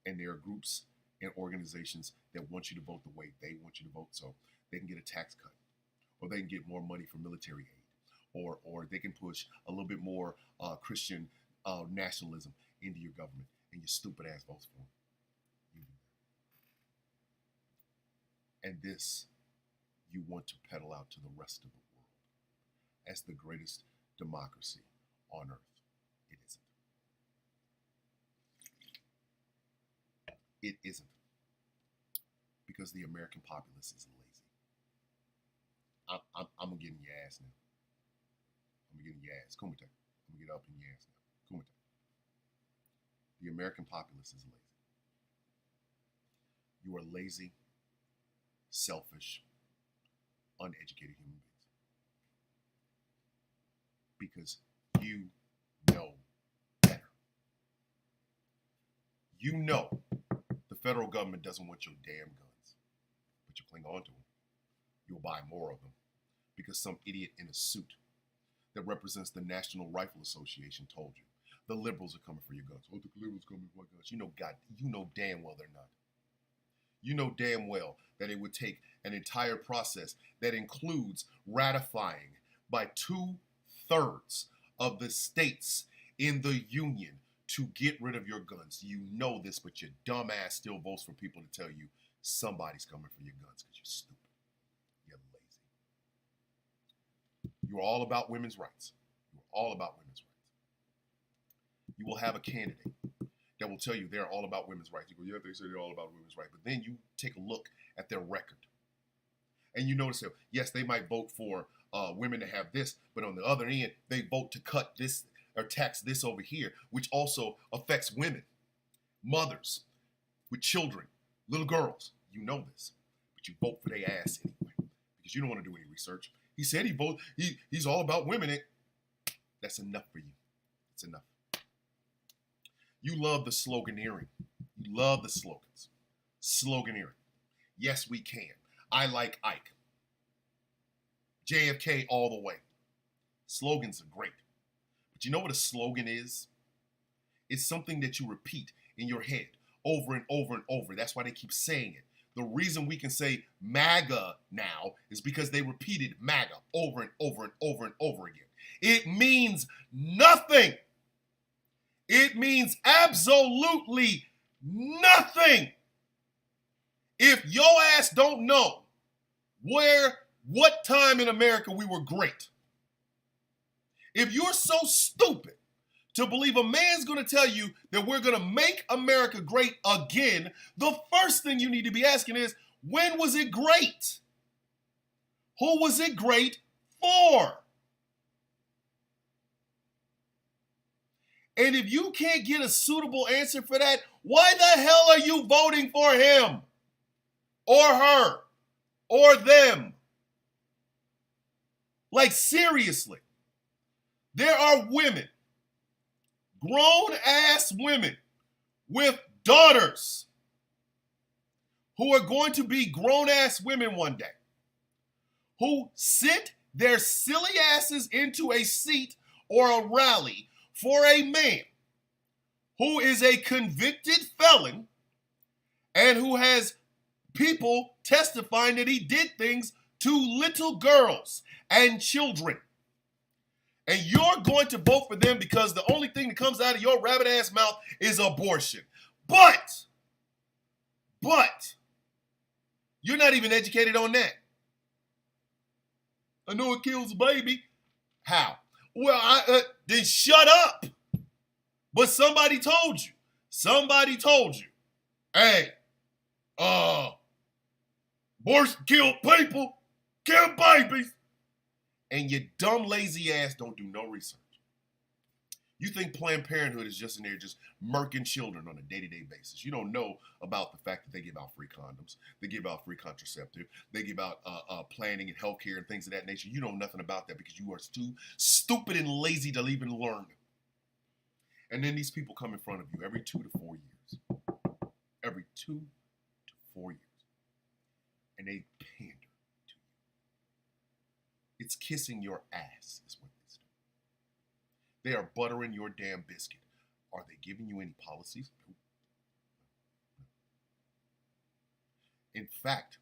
And there are groups and organizations that want you to vote the way they want you to vote so they can get a tax cut, or they can get more money for military aid, or they can push a little bit more Christian nationalism into your government, and your stupid ass votes for them. You do that. And this you want to peddle out to the rest of the world as the greatest democracy on earth. It isn't. It isn't. Because the American populace is lazy. I'm gonna get in your ass now. I'm gonna get in your ass. Kumite. I'm gonna get up in your ass now. Kumite. The American populace is lazy. You are lazy, selfish, uneducated human beings. Because you know better. You know the federal government doesn't want your damn guns, but you cling on to them. You'll buy more of them because some idiot in a suit that represents the National Rifle Association told you the liberals are coming for your guns. Oh, the liberals are coming for your guns. You know damn well they're not. You know damn well that it would take an entire process that includes ratifying by 2/3 of the states in the union to get rid of your guns. You know this, but your dumb ass still votes for people to tell you somebody's coming for your guns because you're stupid. You're lazy. You're all about women's rights. You're all about women's rights. You will have a candidate that will tell you they're all about women's rights. You go, yeah, they say they're all about women's rights. But then you take a look at their record. And you notice that, yes, they might vote for women to have this, but on the other end, they vote to cut this or tax this over here, which also affects women, mothers, with children, little girls. You know this, but you vote for their ass anyway because you don't want to do any research. He said he's all about women. That's enough for you. It's enough. You love the sloganeering. You love the slogans. Sloganeering. Yes, we can. I like Ike. JFK all the way. Slogans are great. But you know what a slogan is? It's something that you repeat in your head over and over and over. That's why they keep saying it. The reason we can say MAGA now is because they repeated MAGA over and over and over and over again. It means nothing. It means absolutely nothing. If your ass don't know what time in America we were great, if you're so stupid to believe a man's going to tell you that we're going to make America great again, the first thing you need to be asking is, when was it great? Who was it great for? And if you can't get a suitable answer for that, why the hell are you voting for him or her or them? Like, seriously, there are women, grown-ass women with daughters who are going to be grown-ass women one day, who sit their silly asses into a seat or a rally for a man who is a convicted felon and who has people testifying that he did things to little girls and children. And you're going to vote for them because the only thing that comes out of your rabbit ass mouth is abortion. But, you're not even educated on that. I know it kills a baby. How? Well, then shut up. But somebody told you. Somebody told you. Hey, abortion kill people, kill babies. And your dumb, lazy ass don't do no research. You think Planned Parenthood is just in there just murking children on a day-to-day basis. You don't know about the fact that they give out free condoms. They give out free contraceptive. They give out planning and healthcare and things of that nature. You know nothing about that because you are too stupid and lazy to even learn. And then these people come in front of you every 2 to 4 years. Every 2 to 4 years. And they pander to you. It's kissing your ass is what this is. They are buttering your damn biscuit. Are they giving you any policies? No. In fact,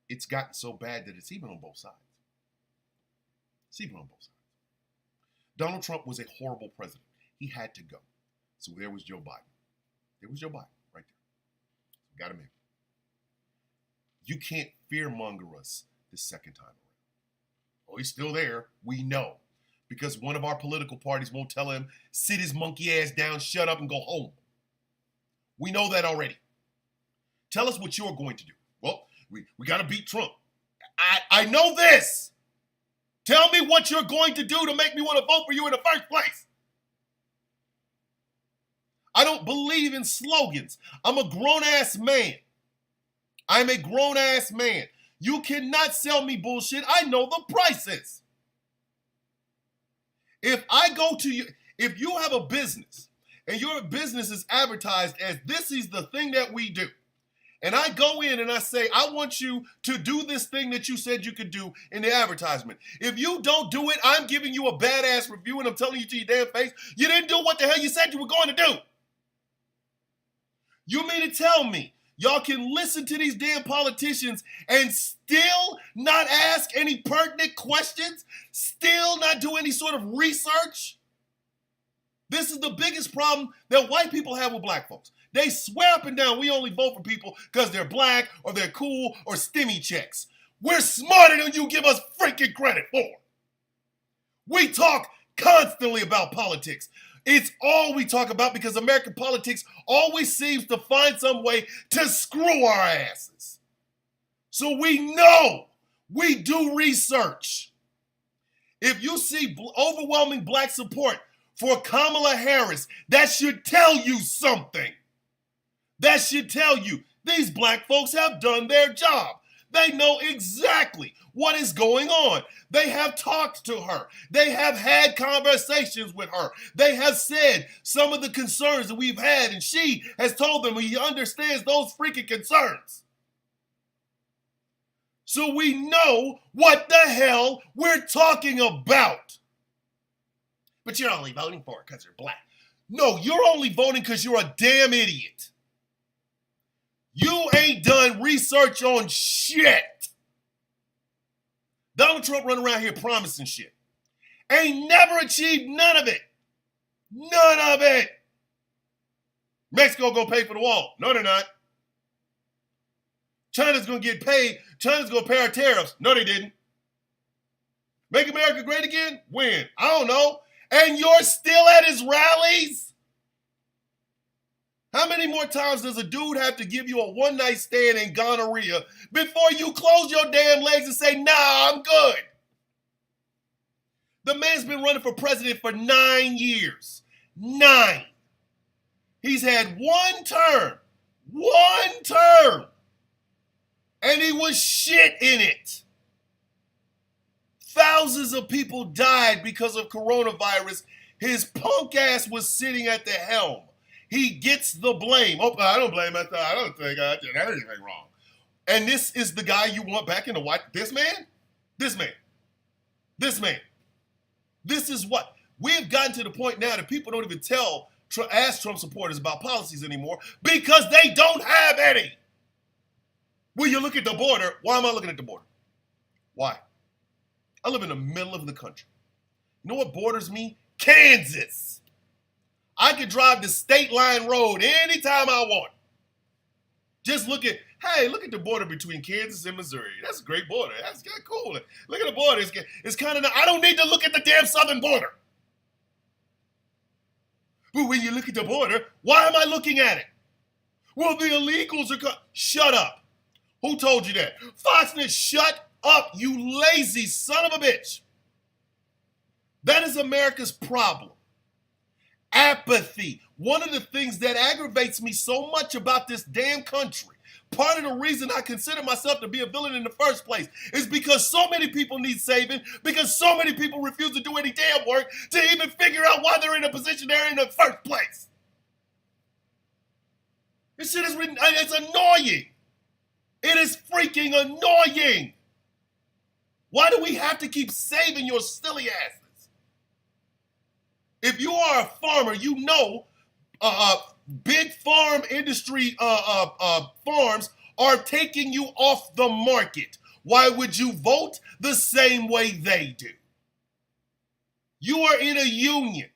it's gotten so bad that it's even on both sides. It's even on both sides. Donald Trump was a horrible president. He had to go. So there was Joe Biden. There was Joe Biden right there. Got him in. You can't fearmonger us the second time around. Oh, he's still there. We know. Because one of our political parties won't tell him, sit his monkey ass down, shut up, and go home. We know that already. Tell us what you're going to do. Well, we got to beat Trump. I know this. Tell me what you're going to do to make me want to vote for you in the first place. I don't believe in slogans. I'm a grown-ass man. I'm a grown-ass man. You cannot sell me bullshit. I know the prices. If I go to you, if you have a business and your business is advertised as this is the thing that we do, and I go in and I say, I want you to do this thing that you said you could do in the advertisement. If you don't do it, I'm giving you a badass review and I'm telling you to your damn face, you didn't do what the hell you said you were going to do. You mean to tell me y'all can listen to these damn politicians and still not ask any pertinent questions? Still not do any sort of research? This is the biggest problem that white people have with black folks. They swear up and down we only vote for people because they're black or they're cool or stimmy checks. We're smarter than you give us freaking credit for. We talk constantly about politics. It's all we talk about because American politics always seems to find some way to screw our asses. So we know, we do research. If you see overwhelming black support for Kamala Harris, that should tell you something. That should tell you these black folks have done their job. They know exactly what is going on. They have talked to her. They have had conversations with her. They have said some of the concerns that we've had, and she has told them he understands those freaking concerns. So we know what the hell we're talking about. But you're only voting for it because you're black. No, you're only voting because you're a damn idiot. You ain't done research on shit. Donald Trump running around here promising shit. Ain't never achieved none of it. None of it. Mexico gonna pay for the wall. No, they're not. China's gonna get paid. China's gonna pay our tariffs. No, they didn't. Make America great again? When? I don't know. And you're still at his rallies? How many more times does a dude have to give you a one-night stand in gonorrhea before you close your damn legs and say, nah, I'm good? The man's been running for president for 9 years. 9. He's had one term. One term. And he was shit in it. Thousands of people died because of coronavirus. His punk ass was sitting at the helm. He gets the blame. Oh, I don't blame him. I don't think I did anything wrong. And this is the guy you want back in the White. This man? This man. This man. This is what we've gotten to the point now that people don't even ask Trump supporters about policies anymore because they don't have any. When you look at the border, why am I looking at the border? Why? I live in the middle of the country. You know what borders me? Kansas. I could drive the state line road anytime I want. Just look at the border between Kansas and Missouri. That's a great border. That's kind of cool. Look at the border. It's kind of, I don't need to look at the damn southern border. But when you look at the border, why am I looking at it? Well, the illegals are shut up. Who told you that? Fox News, shut up, you lazy son of a bitch. That is America's problem. Apathy. One of the things that aggravates me so much about this damn country, part of the reason I consider myself to be a villain in the first place, is because so many people need saving, because so many people refuse to do any damn work to even figure out why they're in the position they're in the first place. This shit is, it's annoying. It is freaking annoying. Why do we have to keep saving your silly asses? If you are a farmer, you know big farm industry farms are taking you off the market. Why would you vote the same way they do? You are in a union.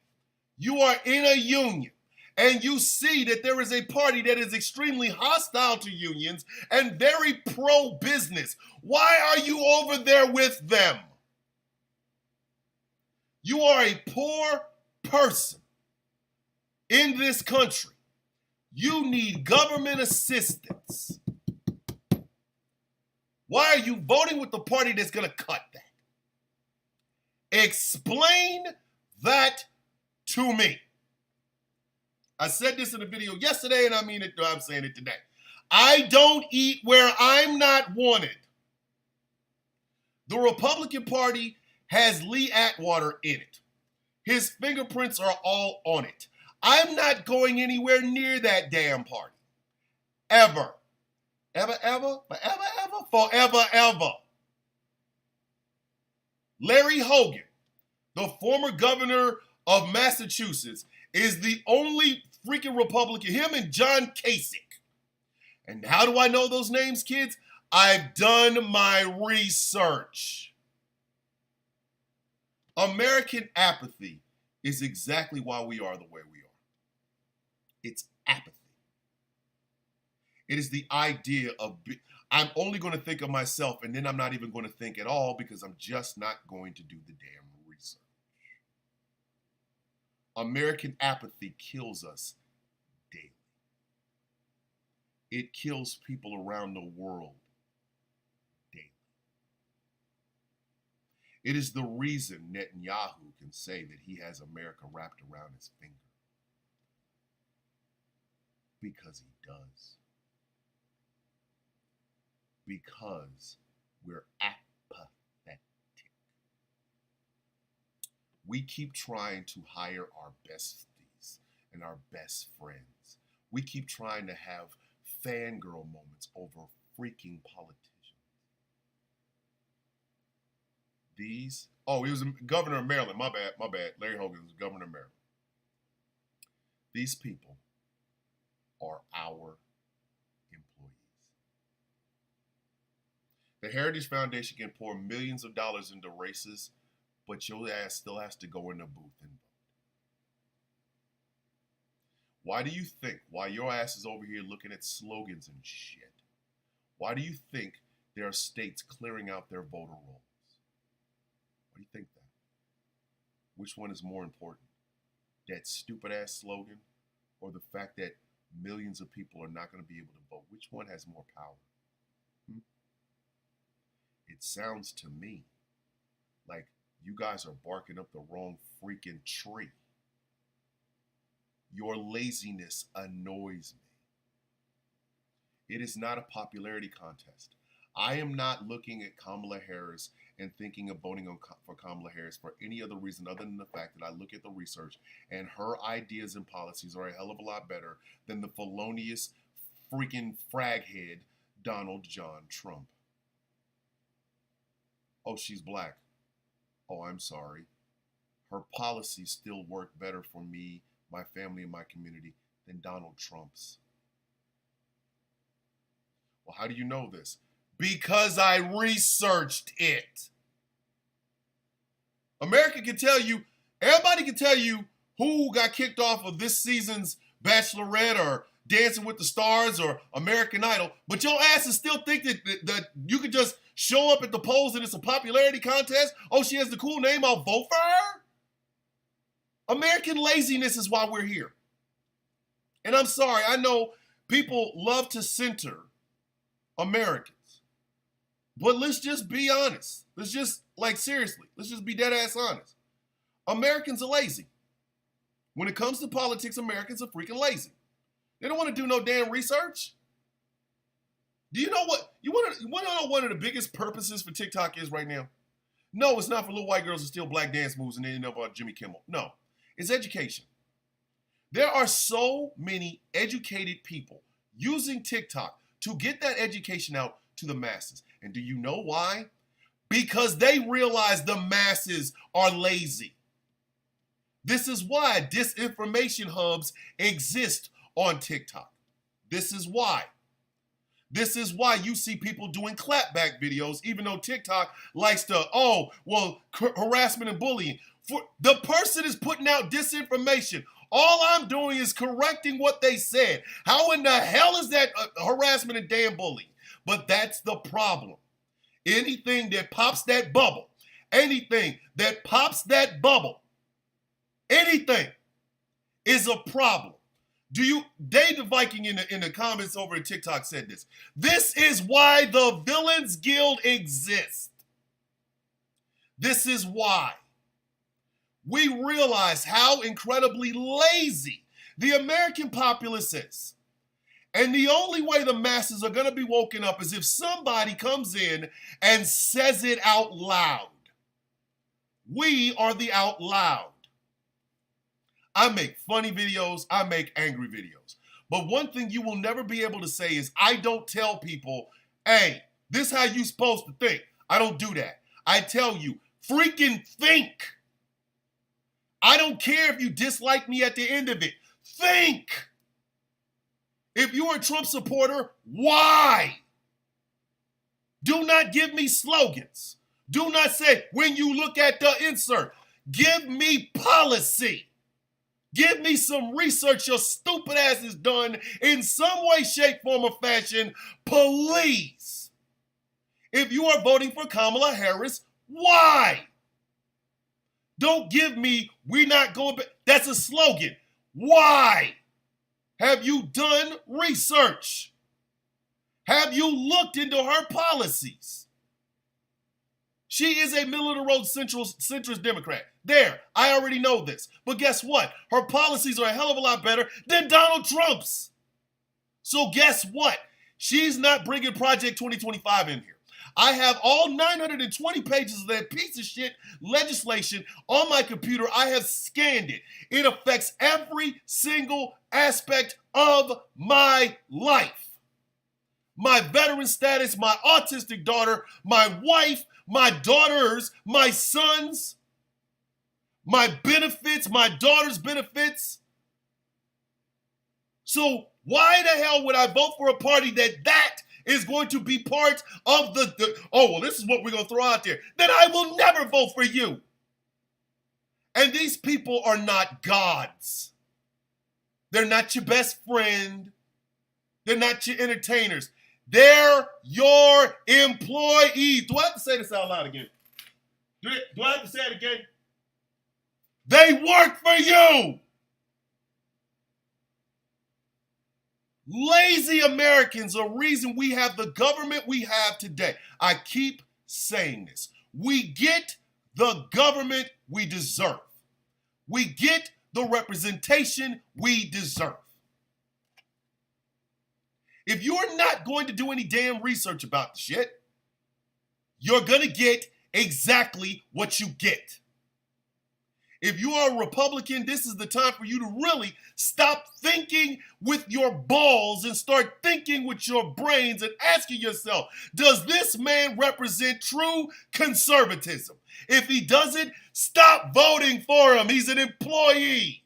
You are in a union. And you see that there is a party that is extremely hostile to unions and very pro-business. Why are you over there with them? You are a poor person in this country. You need government assistance. Why are you voting with the party that's going to cut that? Explain that to me. I said this in a video yesterday, and I mean it. I'm saying it today. I don't eat where I'm not wanted. The Republican Party has Lee Atwater in it. His fingerprints are all on it. I'm not going anywhere near that damn party. Ever. Ever, ever, forever, ever, forever, ever. Larry Hogan, the former governor of Massachusetts, is the only freaking Republican, him and John Kasich. And how do I know those names, kids? I've done my research. American apathy is exactly why we are the way we are. It's apathy. It is the idea of, I'm only going to think of myself, and then I'm not even going to think at all because I'm just not going to do the damn research. American apathy kills us daily. It kills people around the world daily. It is the reason Netanyahu can say that he has America wrapped around his finger. Because he does. Because we're apathetic. We keep trying to hire our besties and our best friends. We keep trying to have fangirl moments over freaking politicians. He was governor of Maryland. My bad. Larry Hogan was governor of Maryland. These people are our employees. The Heritage Foundation can pour millions of dollars into races, but your ass still has to go in the booth and vote. Why do you think, while your ass is over here looking at slogans and shit, why do you think there are states clearing out their voter rolls? Why do you think that? Which one is more important? That stupid ass slogan or the fact that millions of people are not going to be able to vote? Which one has more power? It sounds to me like you guys are barking up the wrong freaking tree. Your laziness annoys me. It is not a popularity contest. I am not looking at Kamala Harris and thinking of voting for Kamala Harris for any other reason other than the fact that I look at the research and her ideas and policies are a hell of a lot better than the felonious freaking fraghead Donald John Trump. Oh, she's black. Oh, I'm sorry. Her policies still work better for me, my family, and my community than Donald Trump's. Well, how do you know this? Because I researched it. America can tell you, everybody can tell you who got kicked off of this season's Bachelorette or Dancing with the Stars or American Idol, but your asses still think that you could just show up at the polls and it's a popularity contest. Oh, she has the cool name, I'll vote for her? American laziness is why we're here. And I'm sorry, I know people love to center Americans. But let's just be honest. Let's just, seriously, let's just be dead ass honest. Americans are lazy. When it comes to politics, Americans are freaking lazy. They don't want to do no damn research. Do you know what? You want to know one of the biggest purposes for TikTok is right now? No, it's not for little white girls to steal black dance moves and then end up on Jimmy Kimmel. No, it's education. There are so many educated people using TikTok to get that education out to the masses. And do you know why? Because they realize the masses are lazy. This is why disinformation hubs exist on TikTok. This is why. This is why you see people doing clapback videos, even though TikTok likes to, harassment and bullying. For the person is putting out disinformation. All I'm doing is correcting what they said. How in the hell is that harassment and damn bullying? But that's the problem. Anything that pops that bubble, anything is a problem. Dave the Viking in the comments over at TikTok said this. This is why the Villains Guild exists. This is why. We realize how incredibly lazy the American populace is. And the only way the masses are going to be woken up is if somebody comes in and says it out loud. We are the out loud. I make funny videos. I make angry videos. But one thing you will never be able to say is I don't tell people, hey, this is how you supposed to think. I don't do that. I tell you, freaking think. I don't care if you dislike me at the end of it. Think. If you're a Trump supporter, why? Do not give me slogans. Do not say, when you look at the insert, give me policy. Give me some research your stupid ass has done in some way, shape, form, or fashion, please. If you are voting for Kamala Harris, why? Don't give me, we're not going back. That's a slogan. Why? Have you done research? Have you looked into her policies? She is a middle-of-the-road centrist Democrat. There, I already know this. But guess what? Her policies are a hell of a lot better than Donald Trump's. So guess what? She's not bringing Project 2025 in here. I have all 920 pages of that piece of shit legislation on my computer. I have scanned it. It affects every single aspect of my life. My veteran status, my autistic daughter, my wife, my daughters, my sons, my benefits, my daughter's benefits. So why the hell would I vote for a party that is going to be part of this is what we're going to throw out there? Then I will never vote for you. And these people are not gods. They're not your best friend. They're not your entertainers. They're your employees. Do I have to say this out loud again? Do I have to say it again? They work for you. Lazy Americans are the reason we have the government we have today. I keep saying this. We get the government we deserve. We get the representation we deserve. If you're not going to do any damn research about the shit, you're going to get exactly what you get. If you are a Republican, this is the time for you to really stop thinking with your balls and start thinking with your brains and asking yourself, does this man represent true conservatism? If he doesn't, stop voting for him. He's an employee.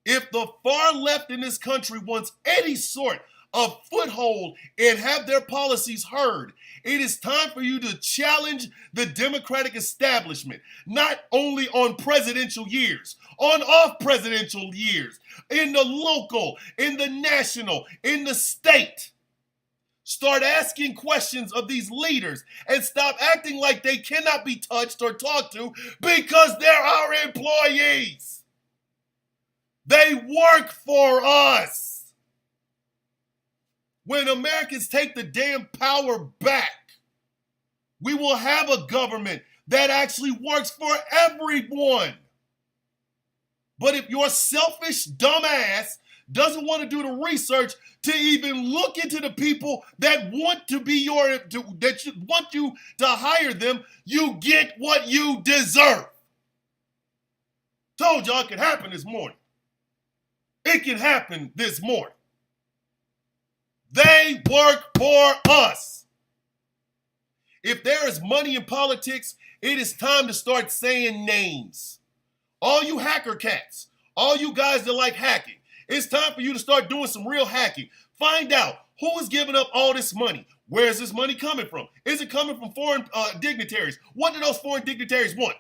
If the far left in this country wants any sort of foothold and have their policies heard, it is time for you to challenge the Democratic establishment, not only on presidential years, on off-presidential years, in the local, in the national, in the state. Start asking questions of these leaders and stop acting like they cannot be touched or talked to because they're our employees. They work for us. When Americans take the damn power back, we will have a government that actually works for everyone. But if your selfish dumbass doesn't want to do the research to even look into the people that want to be want you to hire them, you get what you deserve. Told y'all it could happen this morning. It can happen this morning. They work for us. If there is money in politics, it is time to start saying names. All you hacker cats, all you guys that like hacking, it's time for you to start doing some real hacking. Find out who is giving up all this money. Where is this money coming from? Is it coming from foreign dignitaries? What do those foreign dignitaries want?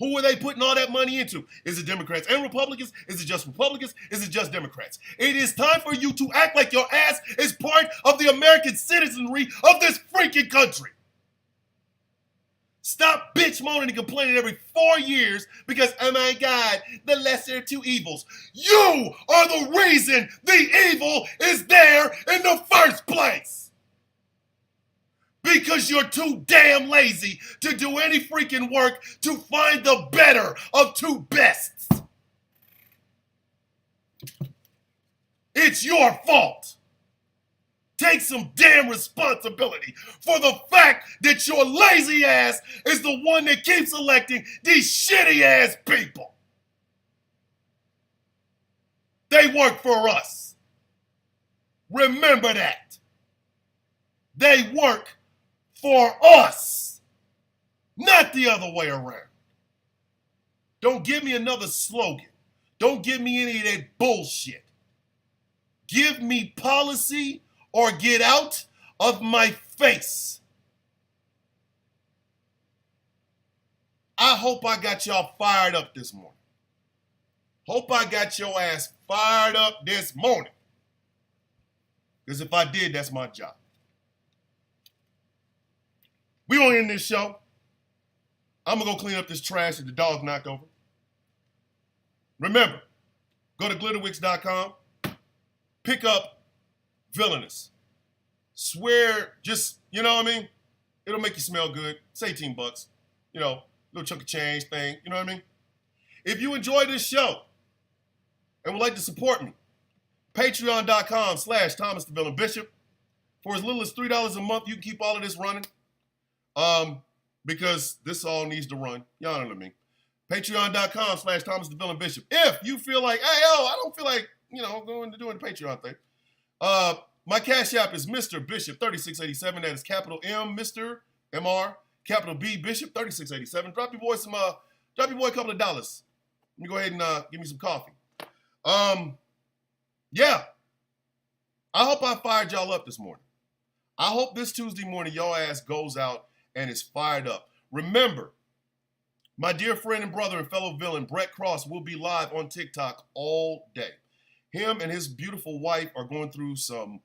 Who are they putting all that money into? Is it Democrats and Republicans? Is it just Republicans? Is it just Democrats? It is time for you to act like your ass is part of the American citizenry of this freaking country. Stop bitch moaning and complaining every 4 years because, oh my God, the lesser of two evils. You are the reason the evil is there in the first place. Because you're too damn lazy to do any freaking work to find the better of two bests. It's your fault. Take some damn responsibility for the fact that your lazy ass is the one that keeps electing these shitty ass people. They work for us. Remember that. They work for us, not the other way around. Don't give me another slogan. Don't give me any of that bullshit. Give me policy or get out of my face. I hope I got y'all fired up this morning. Hope I got your ass fired up this morning. Because if I did, that's my job. We gonna end this show. I'm gonna go clean up this trash that the dog knocked over. Remember, go to glitterwix.com, pick up Villainous. Swear, just, you know what I mean? It'll make you smell good. It's $18. You know, little chunk of change thing, you know what I mean? If you enjoy this show and would like to support me, Patreon.com/Thomas the Villain Bishop. For as little as $3 a month, you can keep all of this running. Because this all needs to run. Y'all know what I mean. Patreon.com/Thomas the Villain Bishop. If you feel like, hey, I don't feel like, going to doing the Patreon thing. My cash app is Mr. Bishop 3687. That is capital M, Mr. MR, capital B, Bishop 3687. Drop your boy a couple of dollars. Let me go ahead and give me some coffee. Yeah. I hope I fired y'all up this morning. I hope this Tuesday morning y'all ass goes out and is fired up. Remember, my dear friend and brother and fellow villain, Brett Cross, will be live on TikTok all day. Him and his beautiful wife are going through some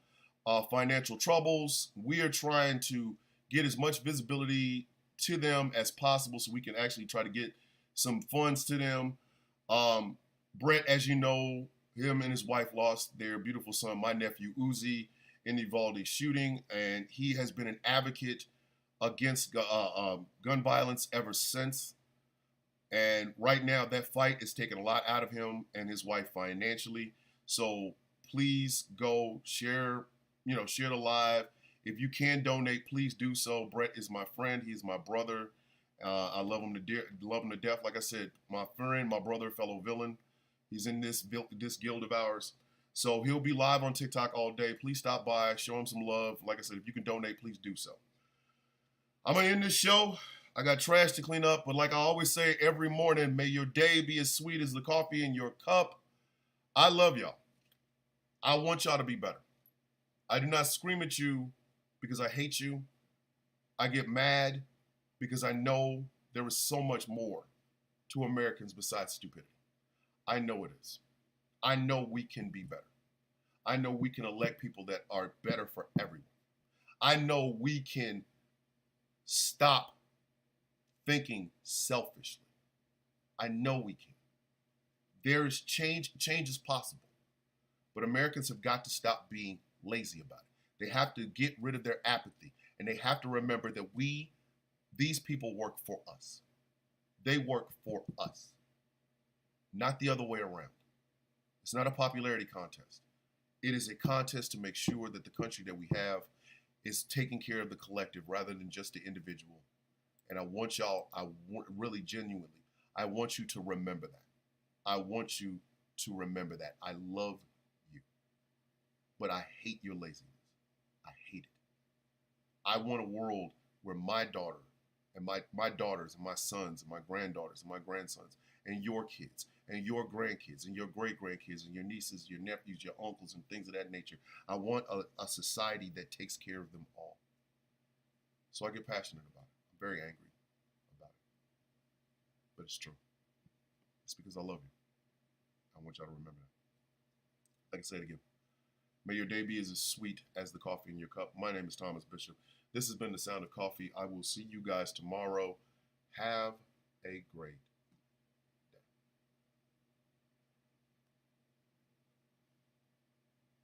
financial troubles. We are trying to get as much visibility to them as possible so we can actually try to get some funds to them. Brett, as you know, him and his wife lost their beautiful son, my nephew Uzi, in the Uvalde shooting, and he has been an advocate against gun violence ever since. And right now, that fight is taking a lot out of him and his wife financially. So please go share the live. If you can donate, please do so. Brett is my friend. He's my brother. I love him to death. Like I said, my friend, my brother, fellow villain. He's in this guild of ours. So he'll be live on TikTok all day. Please stop by, show him some love. Like I said, if you can donate, please do so. I'm going to end this show. I got trash to clean up, but like I always say every morning, may your day be as sweet as the coffee in your cup. I love y'all. I want y'all to be better. I do not scream at you because I hate you. I get mad because I know there is so much more to Americans besides stupidity. I know it is. I know we can be better. I know we can elect people that are better for everyone. I know we can stop thinking selfishly. I know we can. There is change. Change is possible. But Americans have got to stop being lazy about it. They have to get rid of their apathy. And they have to remember that these people work for us. They work for us. Not the other way around. It's not a popularity contest. It is a contest to make sure that the country that we have is taking care of the collective rather than just the individual. And I want y'all, really genuinely, I want you to remember that. I want you to remember that. I love you. But I hate your laziness. I hate it. I want a world where my daughter and my daughters and my sons and my granddaughters and my grandsons and your kids and your grandkids and your great-grandkids and your nieces, your nephews, your uncles, and things of that nature. I want a society that takes care of them all. So I get passionate about it. I'm very angry about it. But it's true. It's because I love you. I want y'all to remember that. Like I said again, may your day be as sweet as the coffee in your cup. My name is Thomas Bishop. This has been The Sound of Coffee. I will see you guys tomorrow. Have a great